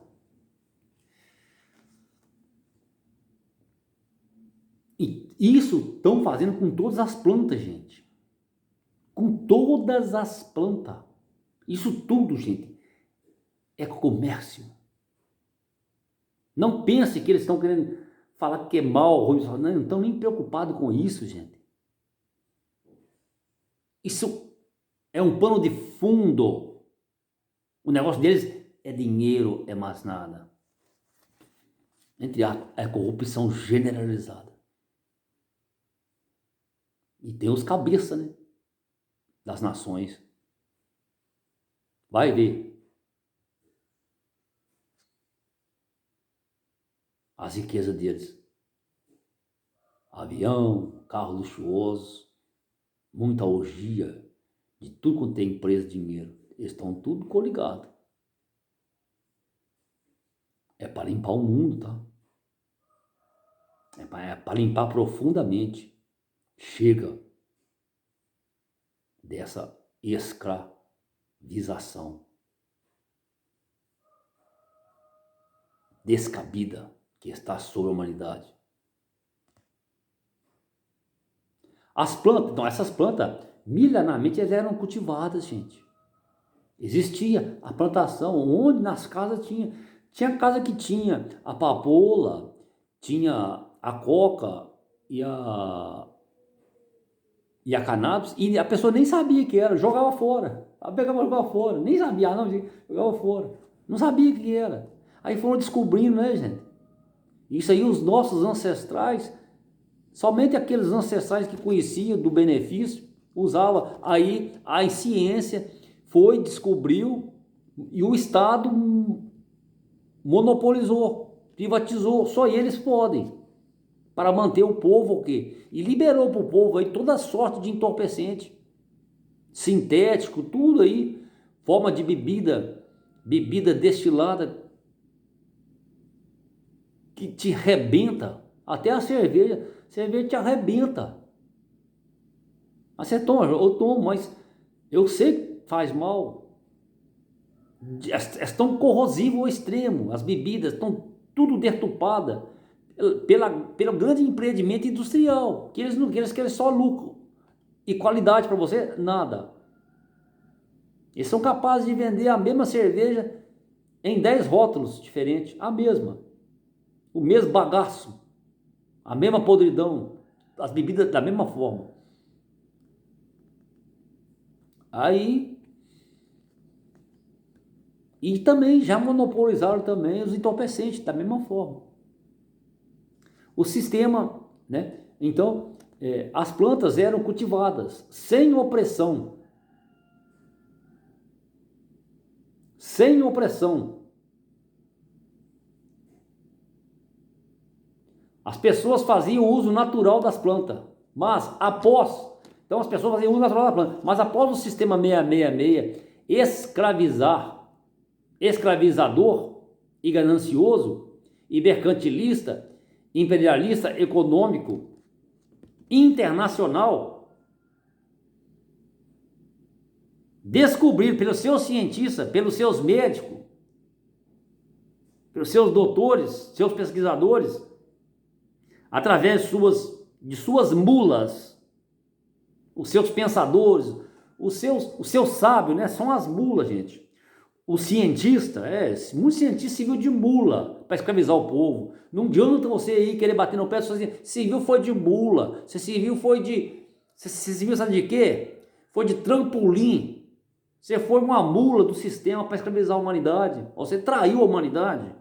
E isso estão fazendo com todas as plantas, gente. Com todas as plantas. Isso tudo, gente, é comércio. Não pense que eles estão querendo falar que é mal, ruim. Não estão nem preocupados com isso, gente. Isso é um pano de fundo. O negócio deles é dinheiro, é mais nada. Entre aspas, é corrupção generalizada. E tem os cabeças, né? Das nações. Vai ver. As riquezas deles. Avião, carro luxuoso, muita orgia, de tudo quanto tem empresa, dinheiro. Eles estão tudo coligados. É para limpar o mundo, tá? É para limpar profundamente. Chega dessa escravização descabida que está sobre a humanidade. As plantas, então essas plantas, milenarmente elas eram cultivadas, gente. Existia a plantação, onde nas casas tinha casa que tinha a papoula, tinha a coca e a cannabis, e a pessoa nem sabia que era, jogava fora. Ela pegava e jogava fora, nem sabia, não, jogava fora. Não sabia o que era. Aí foram descobrindo, né, gente? Isso aí os nossos ancestrais, somente aqueles ancestrais que conheciam do benefício, usavam. Aí a ciência foi, descobriu, e o Estado monopolizou, privatizou, só eles podem. Para manter o povo o quê? E liberou para o povo aí toda sorte de entorpecente, sintético, tudo aí, forma de bebida destilada, que te arrebenta, até a cerveja te arrebenta. Mas você toma, eu tomo, mas eu sei que faz mal. Estão corrosivas ao extremo, as bebidas estão tudo deturpadas pelo grande empreendimento industrial, que eles querem só lucro e qualidade para você, nada. Eles são capazes de vender a mesma cerveja em 10 rótulos diferentes, a mesma, o mesmo bagaço, a mesma podridão, as bebidas da mesma forma. Aí, e também já monopolizaram também os entorpecentes da mesma forma. O sistema, né? Então, as plantas eram cultivadas sem opressão. Sem opressão. As pessoas faziam uso natural das plantas, mas após, então as pessoas faziam uso natural da planta, mas após o sistema 666 escravizador e ganancioso, e mercantilista, imperialista, econômico, internacional, descobrir pelos seus cientistas, pelos seus médicos, pelos seus doutores, seus pesquisadores, através de suas mulas, os seus pensadores, os seus sábios, né? São as mulas, gente. O cientista, muito cientista serviu de mula para escravizar o povo. Não adianta você aí querer bater no pé, você serviu foi de mula, você serviu sabe de quê? Foi de trampolim. Você foi uma mula do sistema para escravizar a humanidade. Você traiu a humanidade.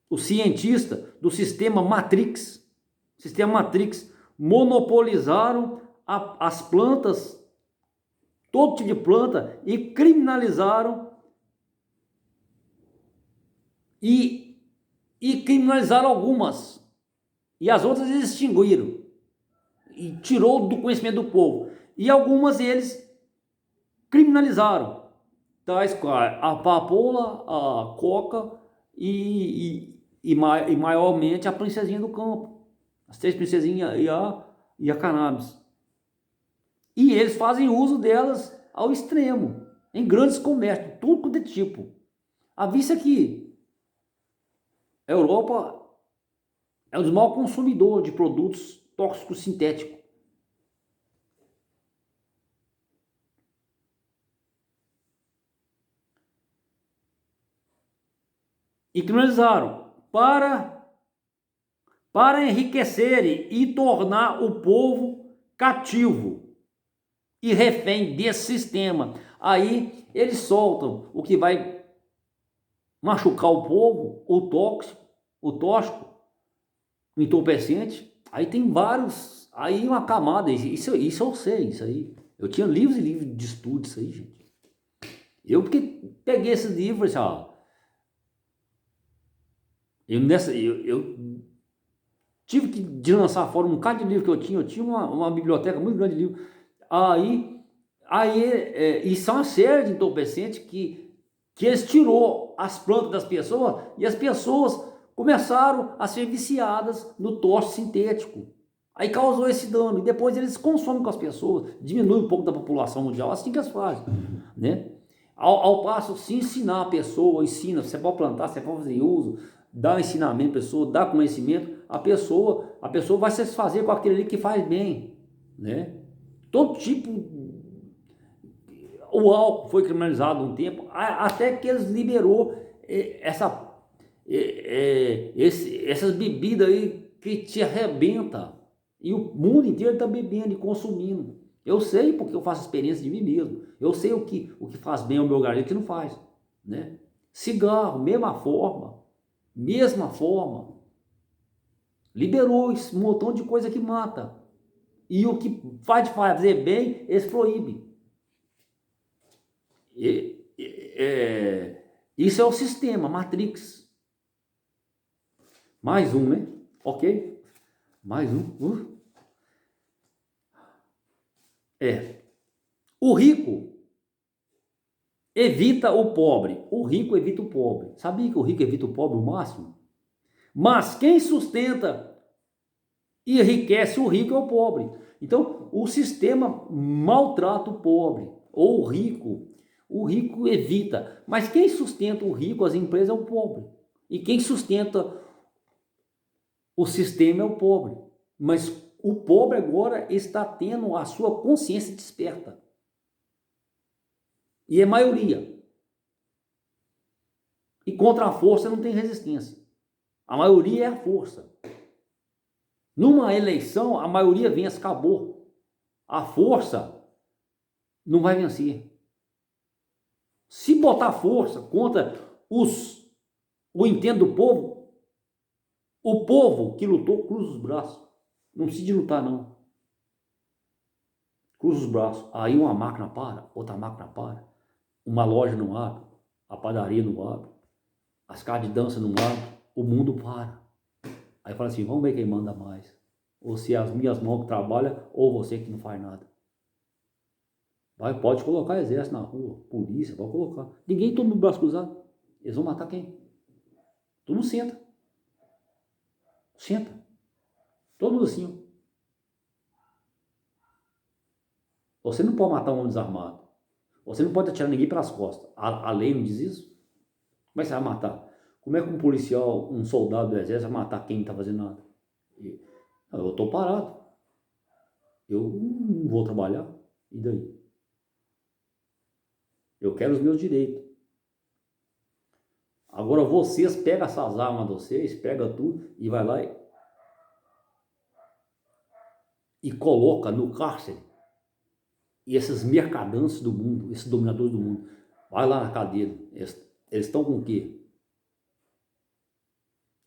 O cientista do sistema Matrix monopolizaram as plantas, todo tipo de planta, e criminalizaram criminalizaram algumas, e as outras eles extinguiram e tirou do conhecimento do povo, e algumas eles criminalizaram, tais a papoula, a coca e maiormente a princesinha do campo, as 3 princesinhas e a cannabis. E eles fazem uso delas ao extremo, em grandes comércios, tudo de tipo. A vista que a Europa é um dos maiores consumidores de produtos tóxicos sintéticos. E criminalizaram para enriquecerem e tornar o povo cativo e refém desse sistema. Aí eles soltam o que vai machucar o povo, o tóxico, o o entorpecente. Aí tem vários, aí uma camada, isso eu sei, isso aí. Eu tinha livros e livros de estudo, isso aí, gente. Eu porque peguei esse livro e falei assim, eu tive que lançar fora um bocado de livro que eu tinha uma biblioteca muito grande de livros. Isso é uma série de entorpecentes que eles tirou as plantas das pessoas e as pessoas começaram a ser viciadas no tóxico sintético. Aí causou esse dano e depois eles consomem com as pessoas, diminui um pouco da população mundial, assim que eles fazem, né? Ao passo, se ensinar a pessoa, ensina, você pode plantar, você pode fazer uso, dá ensinamento à pessoa, dá conhecimento, a pessoa vai se satisfazer com aquele ali que faz bem, né? Todo tipo, o álcool foi criminalizado um tempo, até que eles liberou essas bebidas aí que te arrebenta, e o mundo inteiro está bebendo e consumindo. Eu sei porque eu faço experiência de mim mesmo, eu sei o que faz bem ao meu organismo e o que não faz, né? Cigarro, mesma forma, liberou um montão de coisa que mata, e o que faz fazer bem, eles proíbem. Isso é o sistema Matrix. Mais um, né? Ok? Mais um. O rico evita o pobre. O rico evita o pobre. Sabia que o rico evita o pobre o máximo? Mas quem sustenta e enriquece o rico é o pobre. Então, o sistema maltrata o pobre ou o rico. O rico evita. Mas quem sustenta o rico, as empresas, é o pobre. E quem sustenta o sistema é o pobre. Mas o pobre agora está tendo a sua consciência desperta. E é maioria. E contra a força não tem resistência. A maioria é a força. Numa eleição, a maioria vence, acabou. A força não vai vencer. Se botar força contra o intento do povo, o povo que lutou cruza os braços. Não precisa de lutar, não. Cruza os braços. Aí uma máquina para, outra máquina para. Uma loja não abre, a padaria não abre, as casas de dança não abrem, o mundo para. Aí fala assim, vamos ver quem manda mais. Ou se é as minhas mãos que trabalham, ou você que não faz nada. Pode colocar exército na rua, polícia, pode colocar. Ninguém toma o braço cruzado. Eles vão matar quem? Todo mundo senta. Senta. Todo mundo assim, ó. Você não pode matar um homem desarmado. Você não pode atirar ninguém pelas costas. A lei não diz isso? Como é que você vai matar? Como é que um policial, um soldado do exército vai matar quem não está fazendo nada? Eu estou parado. Eu não vou trabalhar. E daí? Eu quero os meus direitos. Agora vocês pegam essas armas de vocês, pegam tudo e vai lá e coloca no cárcere. E esses mercadantes do mundo, esses dominadores do mundo, vai lá na cadeia. Eles estão com o quê?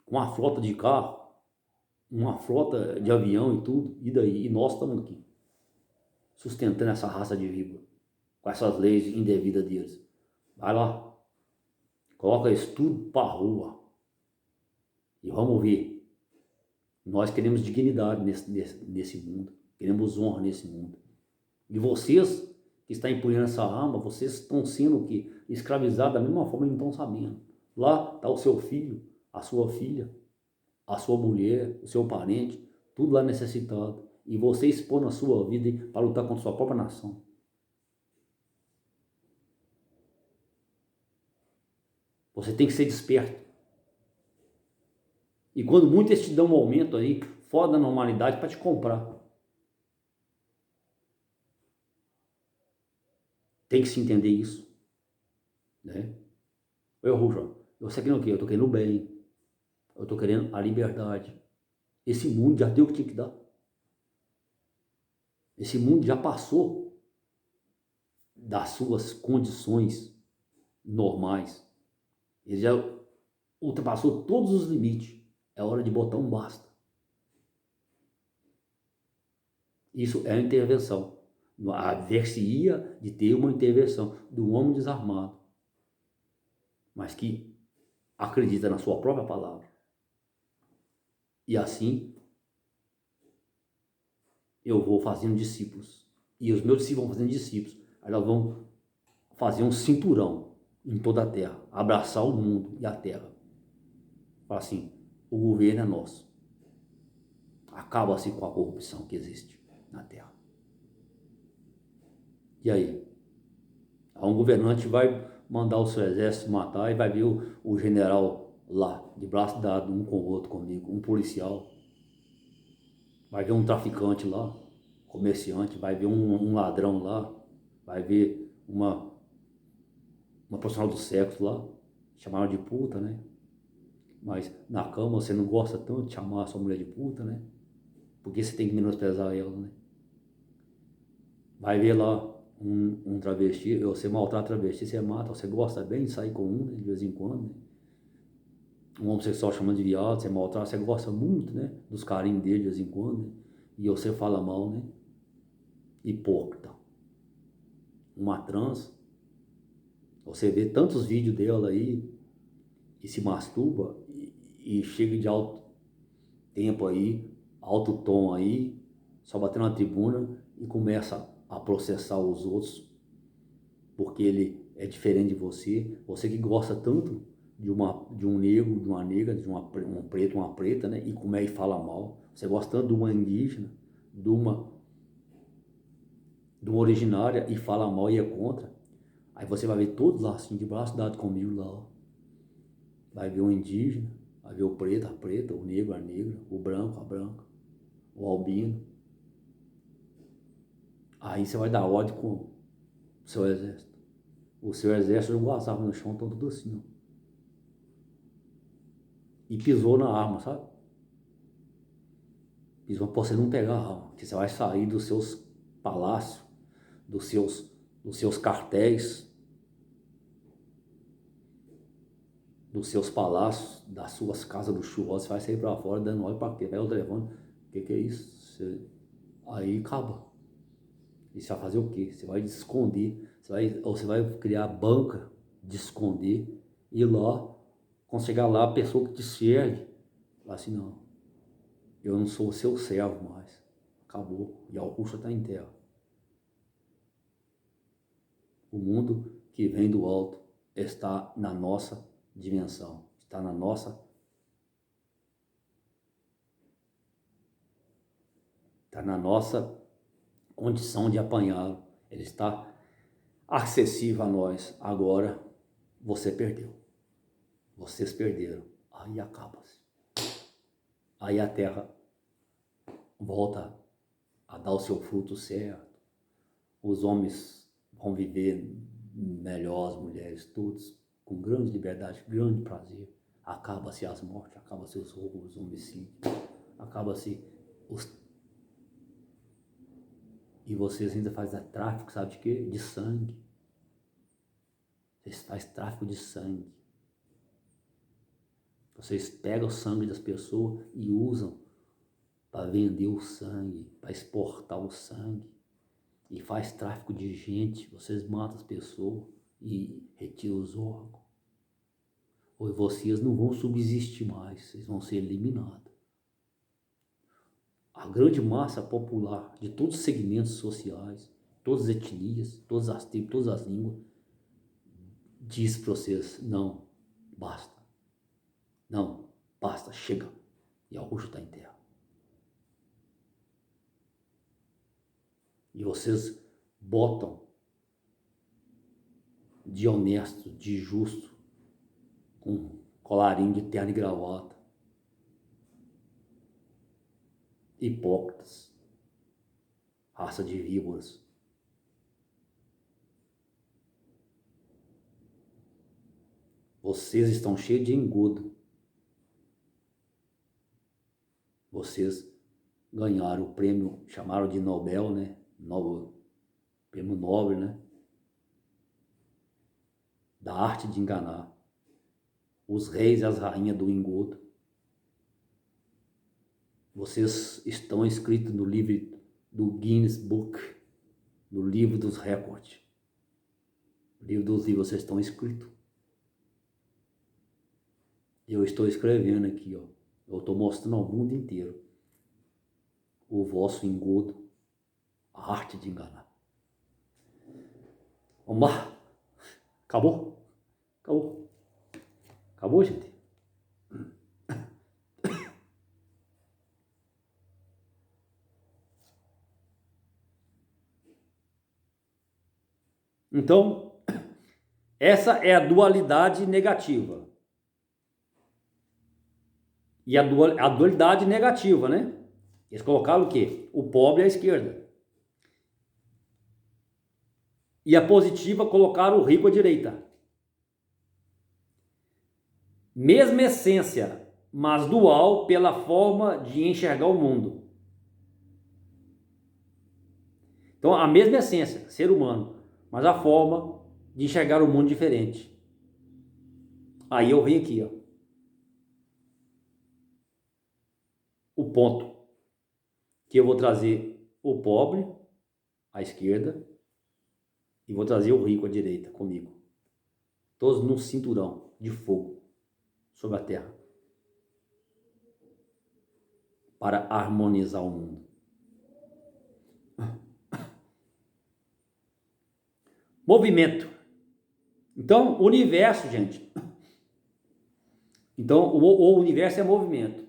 Com uma frota de carro, uma frota de avião e tudo. E daí? E nós estamos aqui, sustentando essa raça de víbora, com essas leis indevidas deles. Vai lá, coloca isso tudo para a rua. E vamos ver. Nós queremos dignidade nesse mundo. Queremos honra nesse mundo. E vocês que estão empunhando essa arma, vocês estão sendo o quê? Escravizados da mesma forma que não estão sabendo. Lá está o seu filho, a sua filha, a sua mulher, o seu parente, tudo lá necessitado. E você expõe a sua vida para lutar contra a sua própria nação. Você tem que ser desperto. E quando muitos te dão um aumento aí, fora da normalidade, para te comprar. Tem que se entender isso. Né? Eu, Rujo, eu sei que não quero, eu estou querendo o bem. Eu estou querendo a liberdade. Esse mundo já deu o que tinha que dar. Esse mundo já passou das suas condições normais. Ele já ultrapassou todos os limites. É hora de botar um basta. Isso é a intervenção. Haver-se-ia de ter uma intervenção do homem desarmado, mas que acredita na sua própria palavra. E assim eu vou fazendo discípulos. E os meus discípulos vão fazendo discípulos. Aí nós vamos fazer um cinturão em toda a terra. Abraçar o mundo e a terra. Fala assim, o governo é nosso. Acaba-se com a corrupção que existe na terra. E aí? Um governante vai mandar o seu exército matar e vai ver o general lá, de braço dado um com o outro comigo, um policial. Vai ver um traficante lá, comerciante, vai ver um ladrão lá, vai ver uma profissional do sexo lá, chamaram de puta, né? Mas na cama você não gosta tanto de chamar a sua mulher de puta, né? Porque você tem que menosprezar ela, né? Vai ver lá um travesti, você maltrata travesti, você mata, você gosta bem de sair com um, né, de vez em quando, né? Um homossexual chamando de viado, você maltrata, você gosta muito, né? Dos carinhos dele de vez em quando, né? E você fala mal, né? Hipócrita. Uma trans, você vê tantos vídeos dela aí, que se masturba e chega de alto tempo aí, alto tom aí, só batendo na tribuna e começa a processar os outros, porque ele é diferente de você, você que gosta tanto de um negro, de uma negra, um preto, uma preta, né? E como é e fala mal, você gosta tanto de uma indígena, de uma originária e fala mal e é contra, aí você vai ver todos lá assim, de braço dado comigo lá, ó. Vai ver o indígena, vai ver o preto, a preta, o negro, a negra, o branco, a branca, o albino. Aí você vai dar ordem com o seu exército. O seu exército jogou as armas no chão, estão tudo assim, ó. E pisou na arma, sabe? Isso para você não pegar a alma, que você vai sair dos seus palácios, dos seus cartéis, dos seus palácios, das suas casas luxuosas, você vai sair para fora dando óleo para quê? Vai o telefone, o que é isso? Aí acaba. E você vai fazer o quê? Você vai esconder, ou você vai criar banca de esconder, e lá, quando chegar lá, a pessoa que te serve, fala assim, não, eu não sou o seu servo mais, acabou, e a Augusta está em terra. O mundo que vem do alto está na nossa dimensão, está na nossa condição de apanhá-lo. Ele está acessível a nós. Agora você perdeu. Vocês perderam. Aí acaba-se. Aí a terra volta a dar o seu fruto certo. Os homens vão viver melhor, as mulheres, todos com grande liberdade, grande prazer. Acaba-se as mortes, acaba-se os roubos, os homicídios, acaba-se os... E vocês ainda fazem tráfico, sabe de quê? De sangue. Vocês fazem tráfico de sangue. Vocês pegam o sangue das pessoas e usam para vender o sangue, para exportar o sangue. E faz tráfico de gente. Vocês matam as pessoas e retiram os órgãos. Ou vocês não vão subsistir mais, vocês vão ser eliminados. A grande massa popular de todos os segmentos sociais, todas as etnias, todas as tribos, todas as línguas, diz para vocês, não, basta. Não, basta, chega. E Augusto está em terra. E vocês botam de honesto, de justo, com colarinho de terno e gravata. Hipócritas, raça de víboras. Vocês estão cheios de engodo. Vocês ganharam o prêmio, chamaram de Nobel, né? Prêmio Nobel, né? Da arte de enganar. Os reis e as rainhas do engodo. Vocês estão inscritos no livro do Guinness Book, no livro dos recordes. No livro dos livros vocês estão inscritos. Eu estou escrevendo aqui, ó. Eu estou mostrando ao mundo inteiro o vosso engodo, a arte de enganar. Vamos lá? Acabou? Acabou. Acabou, gente? Então, essa é a dualidade negativa. E a dualidade negativa, né? Eles colocaram o quê? O pobre à esquerda. E a positiva colocaram o rico à direita. Mesma essência, mas dual pela forma de enxergar o mundo. Então, a mesma essência, ser humano, mas a forma de enxergar o mundo diferente. Aí eu venho aqui, ó. O ponto que eu vou trazer o pobre à esquerda e vou trazer o rico à direita comigo. Todos num cinturão de fogo sobre a terra para harmonizar o mundo. Movimento. Então, o universo, gente. Então, o universo é movimento.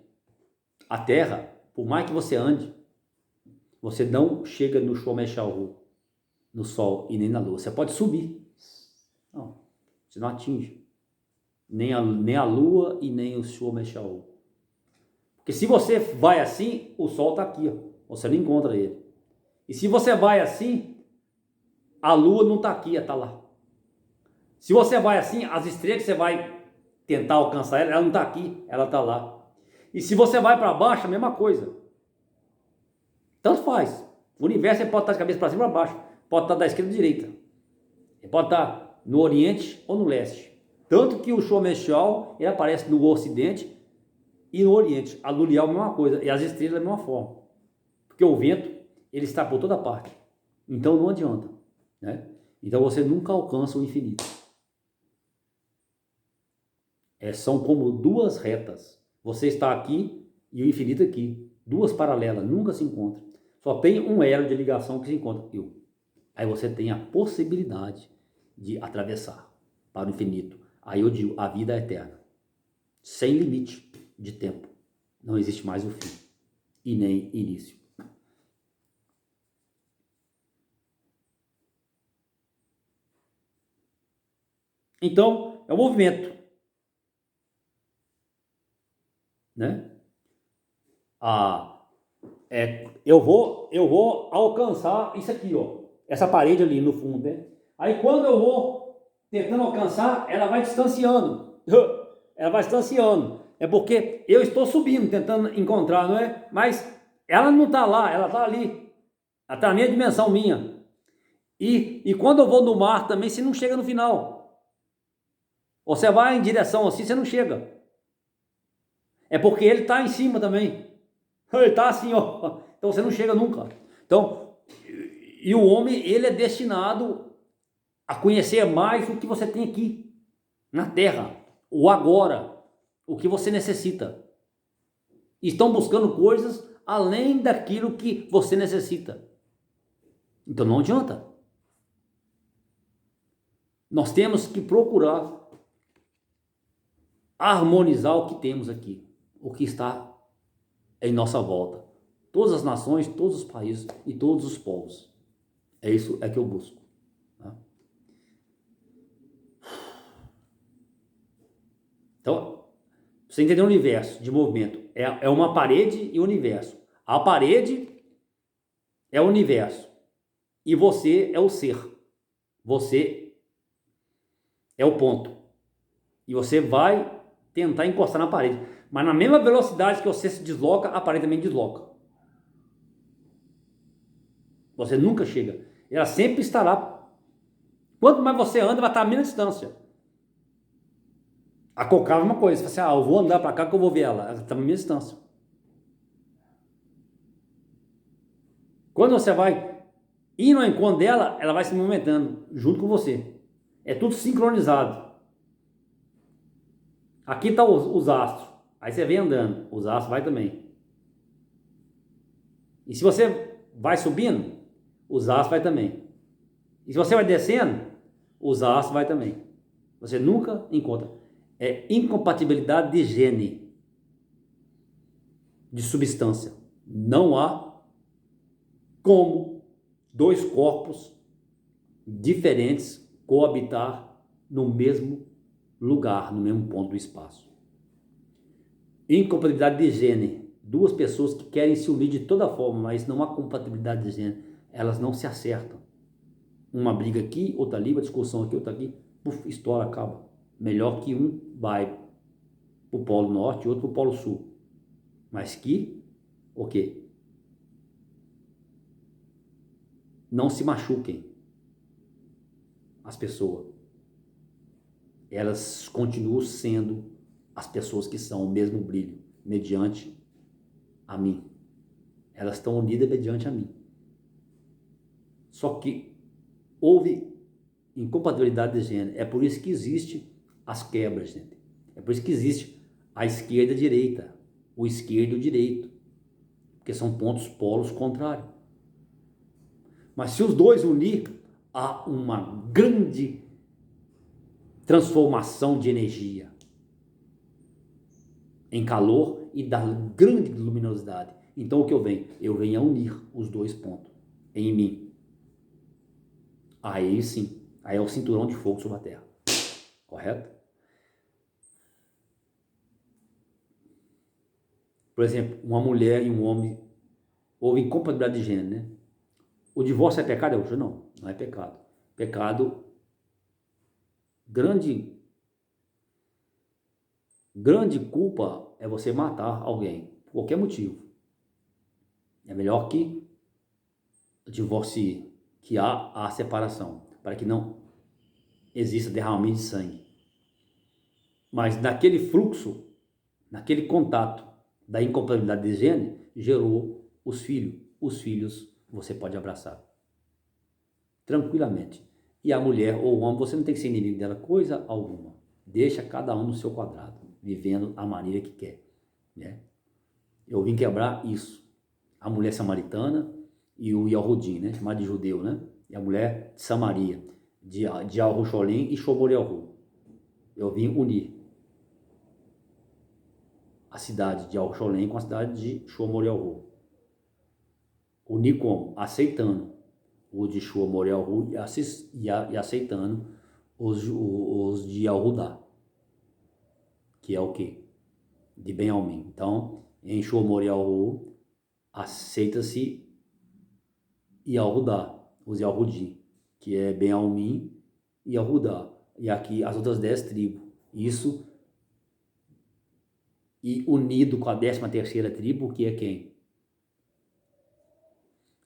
A Terra, por mais que você ande, você não chega no Shomeshahu, no Sol e nem na Lua. Você pode subir. Não, você não atinge. Nem a Lua e nem o Shomeshahu. Porque se você vai assim, o Sol está aqui, ó. Você não encontra ele. E se você vai assim, a Lua não está aqui, está lá. Se você vai assim, as estrelas que você vai tentar alcançar ela não está aqui, ela está lá. E se você vai para baixo, a mesma coisa. Tanto faz. O universo você pode estar de cabeça para cima ou para baixo, pode estar da esquerda ou da direita, ele pode estar no Oriente ou no Leste. Tanto que o Shomeshal, ele aparece no Ocidente e no Oriente. A Lurial é a mesma coisa, e as estrelas da mesma forma. Porque o vento, ele está por toda parte. Então não adianta, né? Então você nunca alcança o infinito. São como duas retas. Você está aqui e o infinito aqui. Duas paralelas, nunca se encontram. Só tem um elo de ligação que se encontra. Eu. Aí você tem a possibilidade de atravessar para o infinito. Aí eu digo, a vida é eterna. Sem limite de tempo. Não existe mais o fim. E nem início. Então, é um movimento, né? Eu vou alcançar isso aqui, ó. Essa parede ali no fundo, né? Aí quando eu vou tentando alcançar, ela vai distanciando. Ela vai distanciando. É porque eu estou subindo, tentando encontrar, não é? Mas ela não está lá, ela está ali. Ela está na minha dimensão minha. E quando eu vou no mar também, você não chega no final. Você vai em direção assim, você não chega. É porque ele está em cima também. Ele está assim, ó. Então você não chega nunca. Então, e o homem, ele é destinado a conhecer mais o que você tem aqui, na Terra, o agora, o que você necessita. Estão buscando coisas além daquilo que você necessita. Então não adianta. Nós temos que procurar harmonizar o que temos aqui, o que está em nossa volta. Todas as nações, todos os países e todos os povos. É isso que eu busco. Tá? Então, você entender o universo de movimento. É uma parede e o universo. A parede é o universo. E você é o ser. Você é o ponto. E você vai tentar encostar na parede. Mas na mesma velocidade que você se desloca, a parede também desloca. Você nunca chega. Ela sempre estará. Quanto mais você anda, vai estar a menos distância. A cocada é uma coisa. Você fala assim, eu vou andar para cá que eu vou ver ela. Ela está a mesma distância. Quando você vai indo ao encontro dela, ela vai se movimentando junto com você. É tudo sincronizado. Aqui estão os astros. Aí você vem andando. Os astros vai também. E se você vai subindo, os astros vai também. E se você vai descendo, os astros vai também. Você nunca encontra. É incompatibilidade de gene, de substância. Não há como dois corpos diferentes coabitar no mesmo lugar, no mesmo ponto do espaço. Incompatibilidade de gene. Duas pessoas que querem se unir de toda forma, mas não há compatibilidade de gene. Elas não se acertam. Uma briga aqui, outra ali, uma discussão aqui, outra aqui, puf, estoura, acaba. Melhor que um vai para o Polo Norte e outro para o Polo Sul. Mas que, o quê? Não se machuquem as pessoas. Elas continuam sendo as pessoas que são o mesmo brilho, mediante a mim. Elas estão unidas mediante a mim. Só que houve incompatibilidade de gênero. É por isso que existe as quebras, gente. É por isso que existe a esquerda e a direita, o esquerdo e o direito, porque são pontos polos contrários. Mas se os dois unir, há uma grande transformação de energia em calor e da grande luminosidade. Então o que eu venho? Eu venho a unir os dois pontos em mim. Aí sim, aí é o cinturão de fogo sobre a Terra. Correto? Por exemplo, uma mulher e um homem, houve incompatibilidade de gênero, né? O divórcio é pecado? Eu não, não é pecado. Pecado, grande culpa é você matar alguém, por qualquer motivo. É melhor que divorcie, que há a separação, para que não exista derramamento de sangue. Mas naquele fluxo, naquele contato da incompatibilidade de gene, gerou os filhos. Os filhos você pode abraçar tranquilamente. E a mulher ou o homem, você não tem que ser inimigo dela, coisa alguma. Deixa cada um no seu quadrado, vivendo a maneira que quer, né? Eu vim quebrar isso. A mulher samaritana e o Yahudim, né? Chamado de judeu, né? E a mulher de Samaria, de Al-Rusholim e Shomorelhu. Eu vim unir a cidade de Al-Rusholim com a cidade de Shomorelhu. Unir como? Aceitando o de Shomorelhu e aceitando os de Yahudá, que é o quê? De Ben-Amim. Então, em Shomorelhu aceita-se Yahudá, os Yahudim, que é Ben-Amim e Yahudá. E aqui as outras 10 tribos. Isso e unido com a 13ª tribo, que é quem?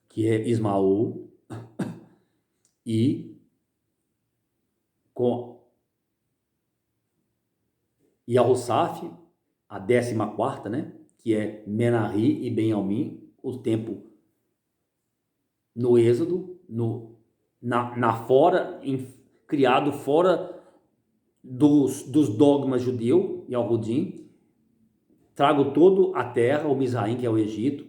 Que é Ismael, e com Yahussaf, a 14ª, né? Que é Menahi e Ben-Amim, o tempo no Êxodo, criado fora dos dogmas judeu e Alhudim. Trago todo a terra, o Mizraim, que é o Egito,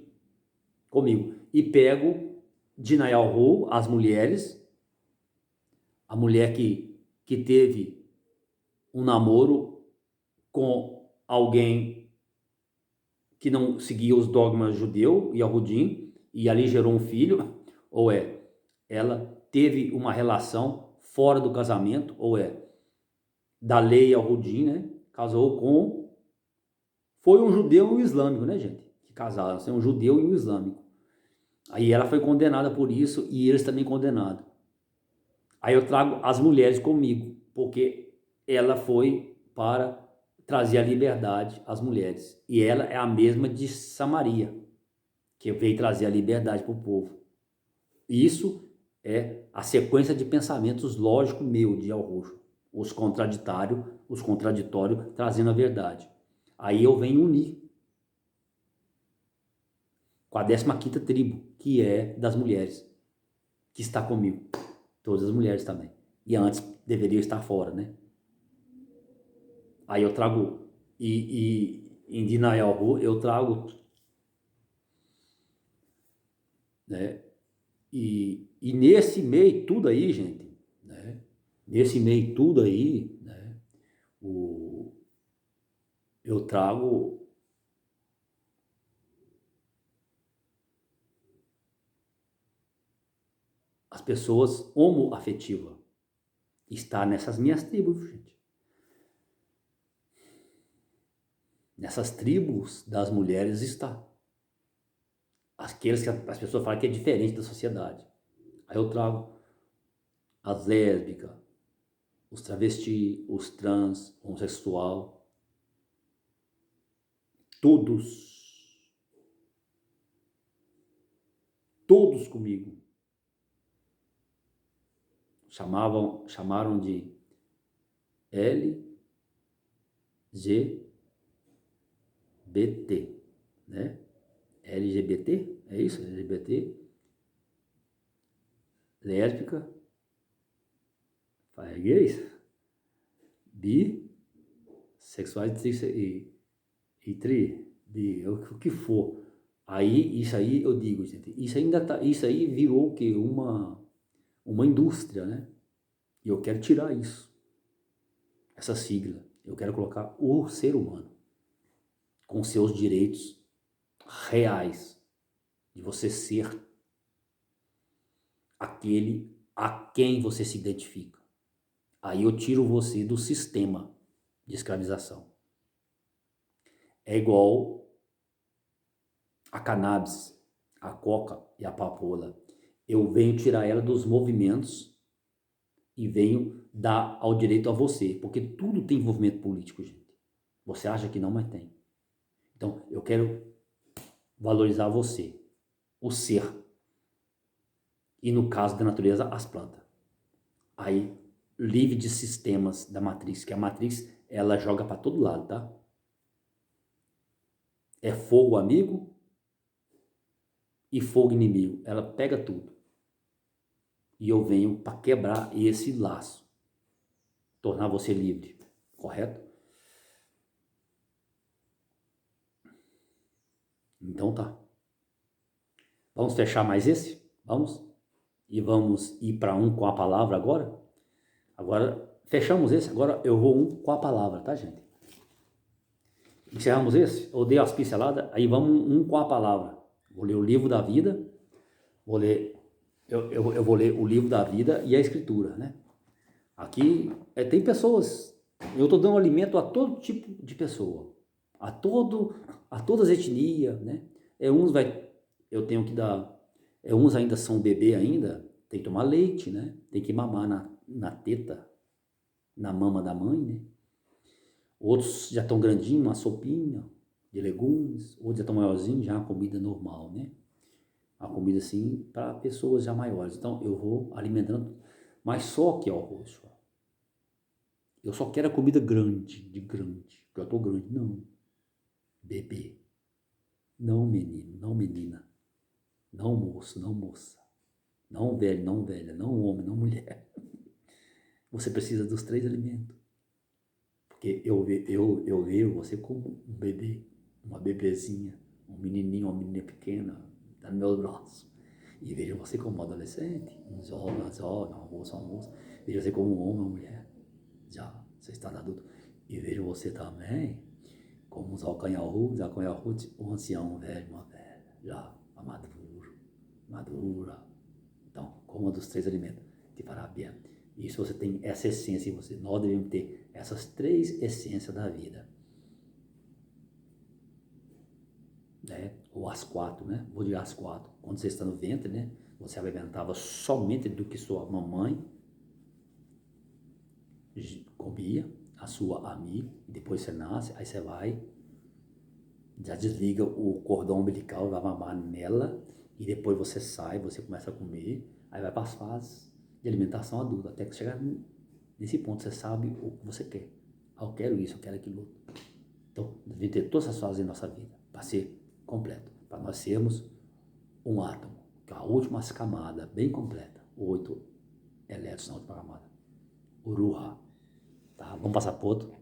comigo. E pego de Nayalhu, as mulheres, a mulher que teve um namoro com alguém que não seguia os dogmas judeu e Alhudim, e ali gerou um filho, ou ela teve uma relação fora do casamento, ou da lei Alhudim, né? Casou com... Foi um judeu e um islâmico, né, gente? Que casaram, assim, um judeu e um islâmico. Aí ela foi condenada por isso e eles também condenados. Aí eu trago as mulheres comigo, porque ela foi para trazer a liberdade às mulheres. E ela é a mesma de Samaria, que veio trazer a liberdade para o povo. Isso é a sequência de pensamentos lógico meu de Al-Roxo. Os contraditórios trazendo a verdade. Aí eu venho unir com a 15ª tribo, que é das mulheres, que está comigo. Todas as mulheres também. E antes deveria estar fora, né? Aí eu trago, em Dinayalhu, eu trago, né? E nesse meio tudo aí, gente, né? Nesse meio tudo aí, né? Eu trago as pessoas homoafetivas. Está nessas minhas tribos, gente. Nessas tribos das mulheres está. Aqueles que as pessoas falam que é diferente da sociedade. Aí eu trago as lésbicas, os travestis, os trans, homossexual, todos comigo. Chamaram de LGBT, né? LGBT, é isso? LGBT, lésbica, gays, bi, sexuais o que for. Aí, isso aí eu digo, gente, isso aí virou o quê? Uma indústria, né? E eu quero tirar isso, essa sigla. Eu quero colocar o ser humano com seus direitos reais de você ser aquele a quem você se identifica. Aí eu tiro você do sistema de escravização. É igual a cannabis, a coca e a papoula. Eu venho tirar ela dos movimentos e venho dar ao direito a você, porque tudo tem envolvimento político, gente. Você acha que não, mas tem. Então, eu quero valorizar você, o ser. E no caso da natureza, as plantas. Aí, livre de sistemas da matriz, que a matriz, ela joga para todo lado, tá? É fogo amigo e fogo inimigo. Ela pega tudo. E eu venho para quebrar esse laço. Tornar você livre. Correto? Então tá. Vamos fechar mais esse? Vamos? E vamos ir para um com a palavra agora? Agora, fechamos esse. Agora eu vou um com a palavra, tá, gente? Encerramos esse? Eu dei as pinceladas. Aí vamos um com a palavra. Vou ler o livro da vida. Vou ler... Eu vou ler o livro da vida e a escritura, né? Aqui tem pessoas, eu estou dando alimento a todo tipo de pessoa, a todas as etnias, né? Eu tenho que dar, uns ainda são bebê ainda, tem que tomar leite, né? Tem que mamar na teta, na mama da mãe, né? Outros já estão grandinhos, uma sopinha de legumes, outros já estão maiorzinhos, já uma comida normal, né? Uma comida assim para pessoas já maiores. Então eu vou alimentando, mas só que, ó, roxo, eu só quero a comida grande, porque eu tô grande. Não, bebê. Não, menino, não, menina. Não, moço, não, moça. Não, velho, não, velha. Não, homem, não, mulher. Você precisa dos 3 alimentos. Porque eu vejo você como um bebê, uma bebezinha, um menininho, uma menina pequena, tá no meu braço. E vejo você como um adolescente, um jovem, uma moça, uma moça. Vejo você como um homem, uma mulher. Já, você está adulto. E vejo você também como os alcanha-rudes, um ancião, um velho, uma velha, já madura. Então, coma dos 3 alimentos, te fará bem. Isso você tem essa essência em você. Nós devemos ter essas 3 essências da vida. Né? Ou as 4, né? Vou dizer as 4. Quando você está no ventre, né? Você alimentava somente do que sua mamãe comia, a sua amiga, e depois você nasce, aí você vai, já desliga o cordão umbilical, vai mamar nela, e depois você sai, você começa a comer, aí vai para as fases de alimentação adulta, até que chegar nesse ponto, você sabe o que você quer. Ah, eu quero isso, eu quero aquilo. Então, devemos ter todas as fases em nossa vida, para ser completo, para nós sermos um átomo, que é a última camada, bem completa, 8 elétrons na última camada. Uruha. Tá? Vamos passar para outro.